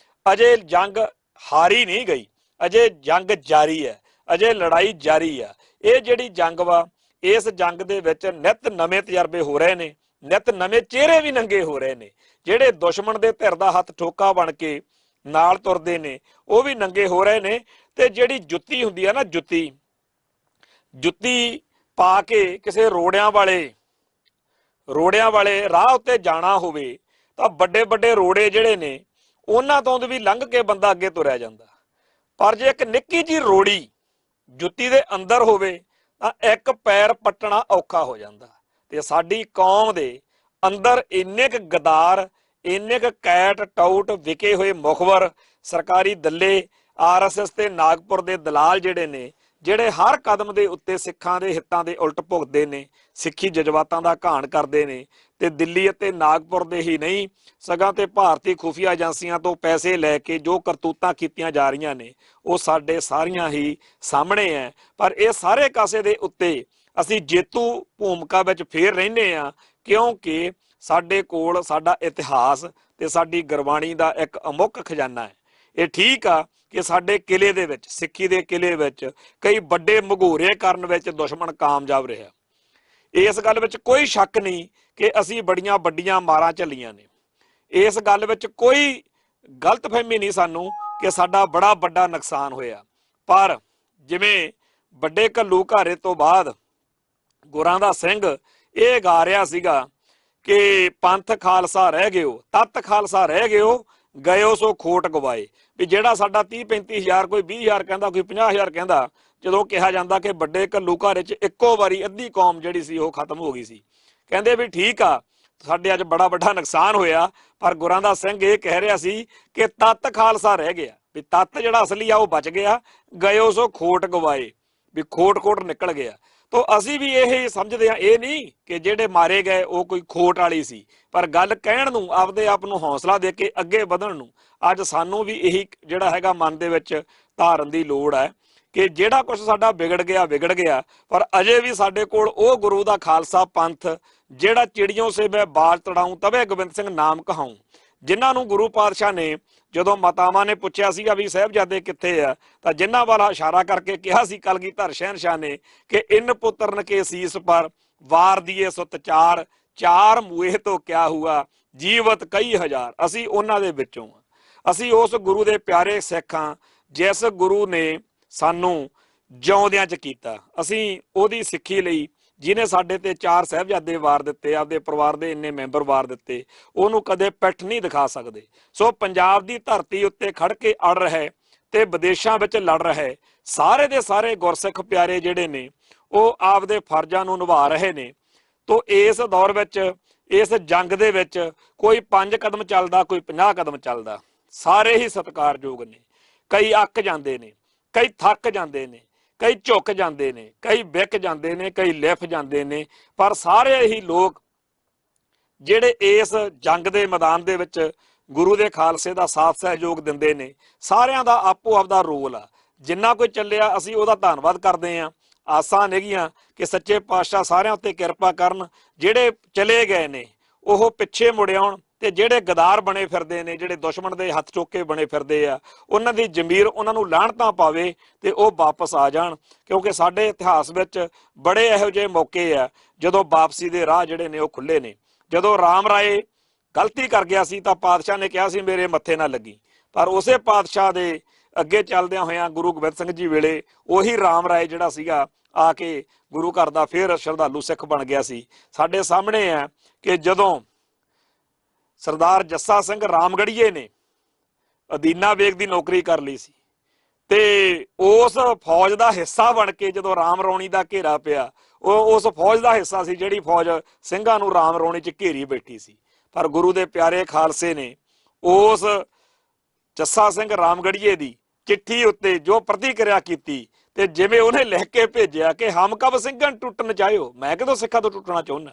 ਅਜੇ ਜੰਗ ਹਾਰੀ ਨਹੀਂ ਗਈ, ਅਜੇ ਜੰਗ ਜਾਰੀ ਹੈ, ਅਜੇ ਲੜਾਈ ਜਾਰੀ ਆ। ਇਹ ਜਿਹੜੀ ਜੰਗ ਵਾ, ਇਸ ਜੰਗ ਦੇ ਵਿੱਚ ਨਿਤ ਨਵੇਂ ਤਜਰਬੇ ਹੋ ਰਹੇ ਨੇ, ਨਿਤ ਨਵੇਂ ਚਿਹਰੇ ਵੀ ਨੰਗੇ ਹੋ ਰਹੇ ਨੇ। ਜਿਹੜੇ ਦੁਸ਼ਮਣ ਦੇ ਧਿਰ ਦਾ ਹੱਥ ਠੋਕਾ ਬਣ ਕੇ ਨਾਲ ਤੁਰਦੇ ਨੇ, ਉਹ ਵੀ ਨੰਗੇ ਹੋ ਰਹੇ ਨੇ। ਤੇ ਜਿਹੜੀ ਜੁੱਤੀ ਹੁੰਦੀ ਆ ਨਾ, ਜੁੱਤੀ ਪਾ ਕੇ ਕਿਸੇ ਰੋੜਿਆਂ ਵਾਲੇ ਰਾਹ ਉੱਤੇ ਜਾਣਾ ਹੋਵੇ, ਤਾਂ ਵੱਡੇ ਵੱਡੇ ਰੋੜੇ ਜਿਹੜੇ ਨੇ ਉਹਨਾਂ ਤੋਂ ਵੀ ਲੰਘ ਕੇ ਬੰਦਾ ਅੱਗੇ ਤੁਰਿਆ ਜਾਂਦਾ। ਪਰ ਜੇ ਇੱਕ ਨਿੱਕੀ ਜਿਹੀ ਰੋੜੀ ਜੁੱਤੀ ਦੇ ਅੰਦਰ ਹੋਵੇ ਤਾਂ ਇੱਕ ਪੈਰ ਪੱਟਣਾ ਔਖਾ ਹੋ ਜਾਂਦਾ। ਤੇ ਸਾਡੀ ਕੌਮ ਦੇ ਅੰਦਰ ਇੰਨੇ ਕੁ ਗਦਾਰ, ਇੰਨੇ ਕੁ ਕੈਟ ਟਾਊਟ ਵਿਕੇ ਹੋਏ ਮੁਖਬਰ, ਸਰਕਾਰੀ ਦੱਲੇ, RSS ਤੇ ਨਾਗਪੁਰ ਦੇ ਦਲਾਲ ਜਿਹੜੇ ਨੇ, ਜਿਹੜੇ ਹਰ ਕਦਮ ਦੇ ਉੱਤੇ ਸਿੱਖਾਂ ਦੇ ਹਿੱਤਾਂ ਦੇ ਉਲਟ ਭੁਗਤਦੇ ਨੇ, ਸਿੱਖੀ ਜਜ਼ਬਾਤਾਂ ਦਾ ਘਾਣ ਕਰਦੇ ਨੇ। ਤੇ ਦਿੱਲੀ ਅਤੇ ਨਾਗਪੁਰ ਦੇ ਹੀ ਨਹੀਂ, ਸਗੋਂ ਤੇ ਭਾਰਤੀ ਖੁਫੀਆ ਏਜੰਸੀਆਂ ਤੋਂ ਪੈਸੇ ਲੈ ਕੇ ਜੋ ਕਰਤੂਤਾਂ ਕੀਤੀਆਂ ਜਾ ਰਹੀਆਂ ਨੇ, ਉਹ ਸਾਡੇ ਸਾਰੀਆਂ ਹੀ ਸਾਹਮਣੇ ਹੈ। ਪਰ ਇਹ ਸਾਰੇ ਕਾਸੇ ਦੇ ਉੱਤੇ ਅਸੀਂ ਜੇਤੂ ਭੂਮਿਕਾ ਵਿੱਚ ਫੇਰ ਰਹਿੰਦੇ ਹਾਂ, ਕਿਉਂਕਿ ਸਾਡੇ ਕੋਲ ਸਾਡਾ ਇਤਿਹਾਸ ਤੇ ਸਾਡੀ ਗੁਰਬਾਣੀ ਦਾ ਇੱਕ ਅਮੁੱਕ ਖਜ਼ਾਨਾ ਹੈ। ਇਹ ਠੀਕ ਆ ਕਿ ਸਾਡੇ ਕਿਲੇ ਦੇ ਵਿੱਚ, ਸਿੱਖੀ ਦੇ ਕਿਲੇ ਵਿੱਚ ਕਈ ਵੱਡੇ ਮਘੋਰੇ ਕਰਨ ਵਿੱਚ ਦੁਸ਼ਮਣ ਕਾਮਯਾਬ ਰਿਹਾ। ਇਸ ਗੱਲ ਵਿੱਚ ਕੋਈ ਸ਼ੱਕ ਨਹੀਂ ਕਿ ਅਸੀਂ ਬੜੀਆਂ ਵੱਡੀਆਂ ਮਾਰਾਂ ਝੱਲੀਆਂ ਨੇ। ਇਸ ਗੱਲ ਵਿੱਚ ਕੋਈ ਗਲਤਫਹਿਮੀ ਨਹੀਂ ਸਾਨੂੰ ਕਿ ਸਾਡਾ ਬੜਾ ਵੱਡਾ ਨੁਕਸਾਨ ਹੋਇਆ। ਪਰ ਜਿਵੇਂ ਵੱਡੇ ਘੱਲੂਘਾਰੇ ਤੋਂ ਬਾਅਦ ਗੁਰਾਂ ਦਾ ਸਿੰਘ ਇਹ ਗਾ ਰਿਹਾ ਸੀਗਾ ਕਿ ਪੰਥ ਖਾਲਸਾ ਰਹਿ ਗਿਓ, ਤਤ ਖਾਲਸਾ ਰਹਿ ਗਿਓ, ਗਇਓ ਸੋ ਖੋਟ ਗਵਾਏ। ਵੀ ਜਿਹੜਾ ਸਾਡਾ 30-35 ਹਜ਼ਾਰ, ਕੋਈ 20 ਹਜ਼ਾਰ ਕਹਿੰਦਾ, ਕੋਈ 50 ਹਜ਼ਾਰ ਕਹਿੰਦਾ, ਜਦੋਂ ਕਿਹਾ ਜਾਂਦਾ ਕਿ ਵੱਡੇ ਘੱਲੂਘਾਰੇ 'ਚ ਇੱਕੋ ਵਾਰੀ ਅੱਧੀ ਕੌਮ ਜਿਹੜੀ ਸੀ ਉਹ ਖਤਮ ਹੋ ਗਈ ਸੀ, ਕਹਿੰਦੇ ਵੀ ਠੀਕ ਆ, ਸਾਡੇ ਅੱਜ ਬੜਾ ਵੱਡਾ ਨੁਕਸਾਨ ਹੋਇਆ। ਪਰ ਗੁਰਾਂ ਦਾ ਸਿੰਘ ਇਹ ਕਹਿ ਰਿਹਾ ਸੀ ਕਿ ਤਤ ਖਾਲਸਾ ਰਹਿ ਗਿਆ, ਵੀ ਤਤ ਜਿਹੜਾ ਅਸਲੀ ਆ ਉਹ ਬਚ ਗਿਆ, ਗਇਓ ਸੋ ਖੋਟ ਗਵਾਏ। ਵੀ ਖੋਟ ਨਿਕਲ ਗਿਆ। ਤੋ ਅਸੀਂ ਵੀ ਇਹ ਸਮਝਦੇ ਹਾਂ, ਇਹ ਨਹੀਂ ਕਿ ਜਿਹੜੇ ਮਾਰੇ ਗਏ ਉਹ ਕੋਈ ਖੋਟ ਵਾਲੀ ਸੀ, ਪਰ ਗੱਲ ਕਹਿਣ ਨੂੰ, ਆਪਦੇ ਆਪ ਨੂੰ ਹੌਸਲਾ ਦੇ ਕੇ ਅੱਗੇ ਵਧਣ ਨੂੰ ਅੱਜ ਸਾਨੂੰ ਵੀ ਇਹੀ ਜਿਹੜਾ ਹੈਗਾ ਮਨ ਦੇ ਵਿੱਚ ਧਾਰਨ ਦੀ ਲੋੜ ਹੈ ਕਿ ਜਿਹੜਾ ਕੁਝ ਸਾਡਾ ਵਿਗੜ ਗਿਆ, ਪਰ ਅਜੇ ਵੀ ਸਾਡੇ ਕੋਲ ਉਹ ਗੁਰੂ ਦਾ ਖਾਲਸਾ ਪੰਥ ਜਿਹੜਾ ਚਿੜੀਆਂ ਸੇ ਮੈਂ ਬਾਜ ਤੜਾਊਂ ਤਵੇ ਗੋਬਿੰਦ ਸਿੰਘ ਨਾਮ ਕਹਾਊਂ, ਜਿਨ੍ਹਾਂ ਨੂੰ ਗੁਰੂ ਪਾਤਸ਼ਾਹ ਨੇ ਜਦੋਂ ਮਾਤਾਵਾਂ ਨੇ ਪੁੱਛਿਆ ਸੀਗਾ ਵੀ ਸਾਹਿਬਜ਼ਾਦੇ ਕਿੱਥੇ ਆ, ਤਾਂ ਜਿਨ੍ਹਾਂ ਵਾਲਾ ਇਸ਼ਾਰਾ ਕਰਕੇ ਕਿਹਾ ਸੀ ਕਲਗੀਧਰ ਸ਼ਹਿਨਸ਼ਾਹ ਨੇ ਕਿ ਇਨ ਪੁੱਤਰਨ ਕੇ ਸੀਸ ਪਰ ਵਾਰ ਦੀਏ ਸੁਤ ਚਾਰ, ਚਾਰ ਮੂਏ ਤੋਂ ਕਿਆ ਹੁਆ ਜੀਵਤ ਕਈ ਹਜ਼ਾਰ। ਅਸੀਂ ਉਹਨਾਂ ਦੇ ਵਿੱਚੋਂ ਆ, ਅਸੀਂ ਉਸ ਗੁਰੂ ਦੇ ਪਿਆਰੇ ਸਿੱਖ ਹਾਂ ਜਿਸ ਗੁਰੂ ਨੇ ਸਾਨੂੰ ਜਿਉਂਦਿਆਂ ਚ ਕੀਤਾ। ਅਸੀਂ ਉਹਦੀ ਸਿੱਖੀ ਲਈ ਜਿਹਨੇ ਸਾਡੇ ਤੇ 4 ਸਾਹਿਬਜ਼ਾਦੇ ਵਾਰ ਦਿੱਤੇ, ਆਪਦੇ ਪਰਿਵਾਰ ਦੇ ਇੰਨੇ ਮੈਂਬਰ ਵਾਰ ਦਿੱਤੇ, ਉਹਨੂੰ ਕਦੇ ਪਿੱਠ ਨਹੀਂ ਦਿਖਾ ਸਕਦੇ। ਸੋ ਪੰਜਾਬ ਦੀ ਧਰਤੀ ਉੱਤੇ ਖੜ ਕੇ ਅੜ ਰਹੇ ਤੇ ਵਿਦੇਸ਼ਾਂ ਵਿੱਚ ਲੜ ਰਹੇ ਸਾਰੇ ਦੇ ਸਾਰੇ ਗੁਰਸਿੱਖ ਪਿਆਰੇ ਜਿਹੜੇ ਨੇ ਉਹ ਆਪਦੇ ਫਰਜ਼ਾਂ ਨੂੰ ਨਿਭਾ ਰਹੇ ਨੇ। ਤੋ ਇਸ ਦੌਰ ਵਿੱਚ, ਇਸ ਜੰਗ ਦੇ ਵਿੱਚ ਕੋਈ 5 ਕਦਮ ਚੱਲਦਾ, ਕੋਈ 50 ਕਦਮ ਚੱਲਦਾ, ਸਾਰੇ ਹੀ ਸਤਿਕਾਰਯੋਗ ਨੇ। ਕਈ ਅੱਕ ਜਾਂਦੇ ਨੇ, ਕਈ ਥੱਕ ਜਾਂਦੇ ਨੇ, ਕਈ ਝੁਕ ਜਾਂਦੇ ਨੇ, ਕਈ ਵਿਕ ਜਾਂਦੇ ਨੇ, ਕਈ ਲਿਫ ਜਾਂਦੇ ਨੇ, ਪਰ ਸਾਰੇ ਹੀ ਲੋਕ ਜਿਹੜੇ ਇਸ ਜੰਗ ਦੇ ਮੈਦਾਨ ਦੇ ਵਿੱਚ ਗੁਰੂ ਦੇ ਖਾਲਸੇ ਦਾ ਸਾਥ ਸਹਿਯੋਗ ਦਿੰਦੇ ਨੇ। ਸਾਰਿਆਂ ਦਾ ਆਪੋ ਆਪਦਾ ਰੋਲ ਆ। ਜਿੰਨਾ ਕੋਈ ਚੱਲਿਆ ਅਸੀਂ ਉਹਦਾ ਧੰਨਵਾਦ ਕਰਦੇ ਹਾਂ। ਆਸਾਂ ਨੇਗੀਆਂ ਕਿ ਸੱਚੇ ਪਾਤਸ਼ਾਹ ਸਾਰਿਆਂ ਉੱਤੇ ਕਿਰਪਾ ਕਰਨ। ਜਿਹੜੇ ਚਲੇ ਗਏ ਨੇ ਉਹ ਪਿੱਛੇ ਮੁੜ ਆਉਣ, ਤੇ ਜਿਹੜੇ ਗਦਾਰ ਬਣੇ ਫਿਰਦੇ ਨੇ, ਜਿਹੜੇ ਦੁਸ਼ਮਣ ਦੇ ਹੱਥ ਚੁੱਕ ਕੇ ਬਣੇ ਫਿਰਦੇ ਆ, ਉਹਨਾਂ ਦੀ ਜ਼ਮੀਰ ਉਹਨਾਂ ਨੂੰ ਲਾਹਣਤਾਂ ਪਾਵੇ ਤੇ ਉਹ ਵਾਪਸ ਆ ਜਾਣ। ਕਿਉਂਕਿ ਸਾਡੇ ਇਤਿਹਾਸ ਵਿੱਚ ਬੜੇ ਇਹੋ ਜਿਹੇ ਮੌਕੇ ਆ ਜਦੋਂ ਵਾਪਸੀ ਦੇ ਰਾਹ ਜਿਹੜੇ ਨੇ ਉਹ ਖੁੱਲੇ ਨੇ। ਜਦੋਂ ਰਾਮ ਰਾਏ ਗਲਤੀ ਕਰ ਗਿਆ ਸੀ ਤਾਂ ਪਾਤਸ਼ਾਹ ਨੇ ਕਿਹਾ ਸੀ ਮੇਰੇ ਮੱਥੇ ਨਾ ਲੱਗੀ, ਪਰ ਉਸੇ ਪਾਤਸ਼ਾਹ ਦੇ ਅੱਗੇ ਚੱਲਦਿਆਂ ਹੋਇਆਂ ਗੁਰੂ ਗੋਬਿੰਦ ਸਿੰਘ ਜੀ ਵੇਲੇ ਉਹੀ ਰਾਮ ਰਾਏ ਜਿਹੜਾ ਸੀਗਾ ਆ ਕੇ ਗੁਰੂ ਘਰ ਦਾ ਫੇਰ ਸ਼ਰਧਾਲੂ ਸਿੱਖ ਬਣ ਗਿਆ ਸੀ। ਸਾਡੇ ਸਾਹਮਣੇ ਆ ਕਿ ਜਦੋਂ ਸਰਦਾਰ ਜੱਸਾ ਸਿੰਘ ਰਾਮਗੜੀਏ ਨੇ ਅਦੀਨਾ ਬੇਗ ਦੀ ਨੌਕਰੀ ਕਰ ਲਈ ਸੀ ਤੇ ਉਸ ਫੌਜ ਦਾ ਹਿੱਸਾ ਬਣ ਕੇ ਜਦੋਂ ਰਾਮ ਰੌਣੀ ਦਾ ਘੇਰਾ ਪਿਆ, ਉਹ ਉਸ ਫੌਜ ਦਾ ਹਿੱਸਾ ਸੀ ਜਿਹੜੀ ਫੌਜ ਸਿੰਘਾਂ ਨੂੰ ਰਾਮ ਰੌਣੀ 'ਚ ਘੇਰੀ ਬੈਠੀ ਸੀ। ਪਰ ਗੁਰੂ ਦੇ ਪਿਆਰੇ ਖਾਲਸੇ ਨੇ ਉਸ ਜੱਸਾ ਸਿੰਘ ਰਾਮਗੜੀਏ ਦੀ ਚਿੱਠੀ ਉੱਤੇ ਜੋ ਪ੍ਰਤੀਕਿਰਿਆ ਕੀਤੀ ਤੇ ਜਿਵੇਂ ਉਹਨੇ ਲਿਖ ਕੇ ਭੇਜਿਆ ਕਿ ਹਮ ਕਬ ਸਿੰਘਾਂ ਟੁੱਟਣ ਚਾਹਿਓ, ਮੈਂ ਕਿਦੋਂ ਸਿੱਖਾਂ ਤੋਂ ਟੁੱਟਣਾ ਚਾਹੁੰਦਾ।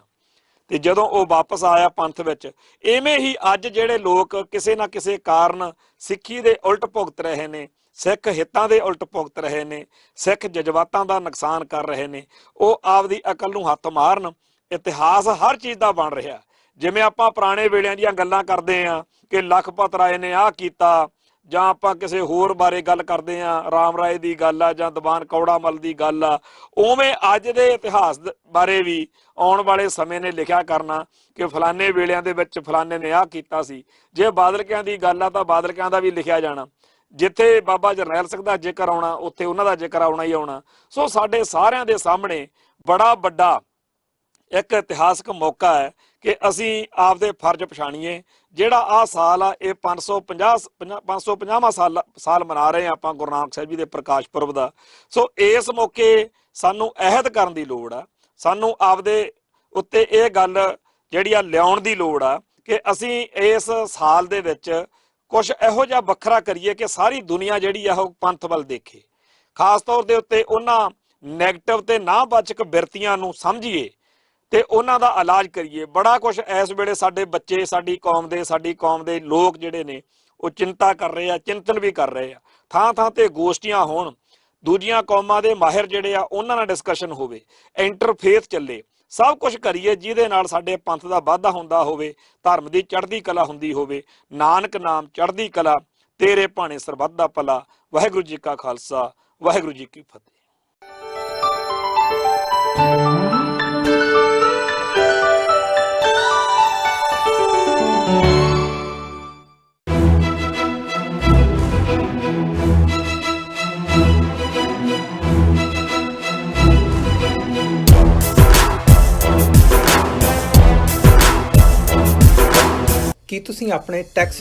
ਤੇ ਜਦੋਂ ਉਹ ਵਾਪਸ ਆਇਆ ਪੰਥ ਵਿੱਚ, ਇਵੇਂ ਹੀ ਅੱਜ ਜਿਹੜੇ ਲੋਕ ਕਿਸੇ ਨਾ ਕਿਸੇ ਕਾਰਨ ਸਿੱਖੀ ਦੇ ਉਲਟ ਭੁਗਤ ਰਹੇ ਨੇ, ਸਿੱਖ ਹਿੱਤਾਂ ਦੇ ਉਲਟ ਭੁਗਤ ਰਹੇ ਨੇ, ਸਿੱਖ ਜਜ਼ਬਾਤਾਂ ਦਾ ਨੁਕਸਾਨ ਕਰ ਰਹੇ ਨੇ, ਉਹ ਆਪਦੀ ਅਕਲ ਨੂੰ ਹੱਥ ਮਾਰਨ। ਇਤਿਹਾਸ ਹਰ ਚੀਜ਼ ਦਾ ਬਣ ਰਿਹਾ। ਜਿਵੇਂ ਆਪਾਂ ਪੁਰਾਣੇ ਵੇਲਿਆਂ ਦੀਆਂ ਗੱਲਾਂ ਕਰਦੇ ਹਾਂ ਕਿ ਲਖਪਤ ਰਾਏ ਨੇ ਆਹ ਕੀਤਾ, ਜਾਂ ਆਪਾਂ ਕਿਸੇ ਹੋਰ ਬਾਰੇ ਗੱਲ ਕਰਦੇ ਹਾਂ, ਰਾਮ ਰਾਏ ਦੀ ਗੱਲ ਆ ਜਾਂ ਦੀਵਾਨ ਕੌੜਾ ਮੱਲ ਦੀ ਗੱਲ ਆ, ਉਵੇਂ ਅੱਜ ਦੇ ਇਤਿਹਾਸ ਬਾਰੇ ਵੀ ਆਉਣ ਵਾਲੇ ਸਮੇਂ ਨੇ ਲਿਖਿਆ ਕਰਨਾ ਕਿ ਫਲਾਨੇ ਵੇਲਿਆਂ ਦੇ ਵਿੱਚ ਫਲਾਨੇ ਨੇ ਆਹ ਕੀਤਾ ਸੀ। ਜੇ ਬਾਦਲਕਿਆਂ ਦੀ ਗੱਲ ਆ ਤਾਂ ਬਾਦਲਕਿਆਂ ਦਾ ਵੀ ਲਿਖਿਆ ਜਾਣਾ। ਜਿੱਥੇ ਬਾਬਾ ਜਰਨੈਲ ਸਿੰਘ ਦਾ ਜ਼ਿਕਰ ਆਉਣਾ ਉੱਥੇ ਉਹਨਾਂ ਦਾ ਜ਼ਿਕਰ ਆਉਣਾ ਹੀ ਆਉਣਾ। ਸੋ ਸਾਡੇ ਸਾਰਿਆਂ ਦੇ ਸਾਹਮਣੇ ਬੜਾ ਵੱਡਾ ਇੱਕ ਇਤਿਹਾਸਕ ਮੌਕਾ ਹੈ ਕਿ ਅਸੀਂ ਆਪਦੇ ਫਰਜ਼ ਪਛਾਣੀਏ। ਜਿਹੜਾ ਆਹ ਸਾਲ ਆ ਇਹ 550ਵਾਂ ਸਾਲ ਮਨਾ ਰਹੇ ਹਾਂ ਆਪਾਂ ਗੁਰੂ ਨਾਨਕ ਸਾਹਿਬ ਜੀ ਦੇ ਪ੍ਰਕਾਸ਼ ਪੁਰਬ ਦਾ। ਸੋ ਇਸ ਮੌਕੇ ਸਾਨੂੰ ਅਹਿਦ ਕਰਨ ਦੀ ਲੋੜ ਆ। ਸਾਨੂੰ ਆਪਦੇ ਉੱਤੇ ਇਹ ਗੱਲ ਜਿਹੜੀ ਆ ਲਿਆਉਣ ਦੀ ਲੋੜ ਆ ਕਿ ਅਸੀਂ ਇਸ ਸਾਲ ਦੇ ਵਿੱਚ ਕੁਝ ਇਹੋ ਜਿਹਾ ਵੱਖਰਾ ਕਰੀਏ ਕਿ ਸਾਰੀ ਦੁਨੀਆ ਜਿਹੜੀ ਆ ਉਹ ਪੰਥ ਵੱਲ ਦੇਖੇ। ਖਾਸ ਤੌਰ ਦੇ ਉੱਤੇ ਉਹਨਾਂ ਨੈਗੇਟਿਵ ਤੇ ਨਾਵਾਚਕ ਬਿਰਤੀਆਂ ਨੂੰ ਸਮਝੀਏ ਤੇ ਉਹਨਾਂ ਦਾ ਇਲਾਜ ਕਰੀਏ। ਬੜਾ ਕੁਝ ਇਸ ਵੇਲੇ ਸਾਡੇ ਬੱਚੇ, ਸਾਡੀ ਕੌਮ ਦੇ ਲੋਕ ਜਿਹੜੇ ਨੇ ਉਹ ਚਿੰਤਾ ਕਰ ਰਹੇ ਆ, ਚਿੰਤਨ ਵੀ ਕਰ ਰਹੇ ਆ। ਥਾਂ ਥਾਂ ਤੇ ਗੋਸ਼ਟੀਆਂ ਹੋਣ, ਦੂਜੀਆਂ ਕੌਮਾਂ ਦੇ ਮਾਹਿਰ ਜਿਹੜੇ ਆ ਉਹਨਾਂ ਨਾਲ ਡਿਸਕਸ਼ਨ ਹੋਵੇ, ਇੰਟਰਫੇਥ ਚੱਲੇ, ਸਭ ਕੁਝ ਕਰੀਏ ਜਿਹਦੇ ਨਾਲ ਸਾਡੇ ਪੰਥ ਦਾ ਵਾਧਾ ਹੁੰਦਾ ਹੋਵੇ, ਧਰਮ ਦੀ ਚੜ੍ਹਦੀ ਕਲਾ ਹੁੰਦੀ ਹੋਵੇ। ਨਾਨਕ ਨਾਮ ਚੜ੍ਹਦੀ ਕਲਾ, ਤੇਰੇ ਭਾਣੇ ਸਰਬੱਤ ਦਾ ਭਲਾ। ਵਾਹਿਗੁਰੂ ਜੀ ਕਾ ਖਾਲਸਾ, ਵਾਹਿਗੁਰੂ ਜੀ ਕੀ ਫਤਿਹ। ਕੀ ਤੁਸੀਂ ਆਪਣੇ ਟੈਕਸ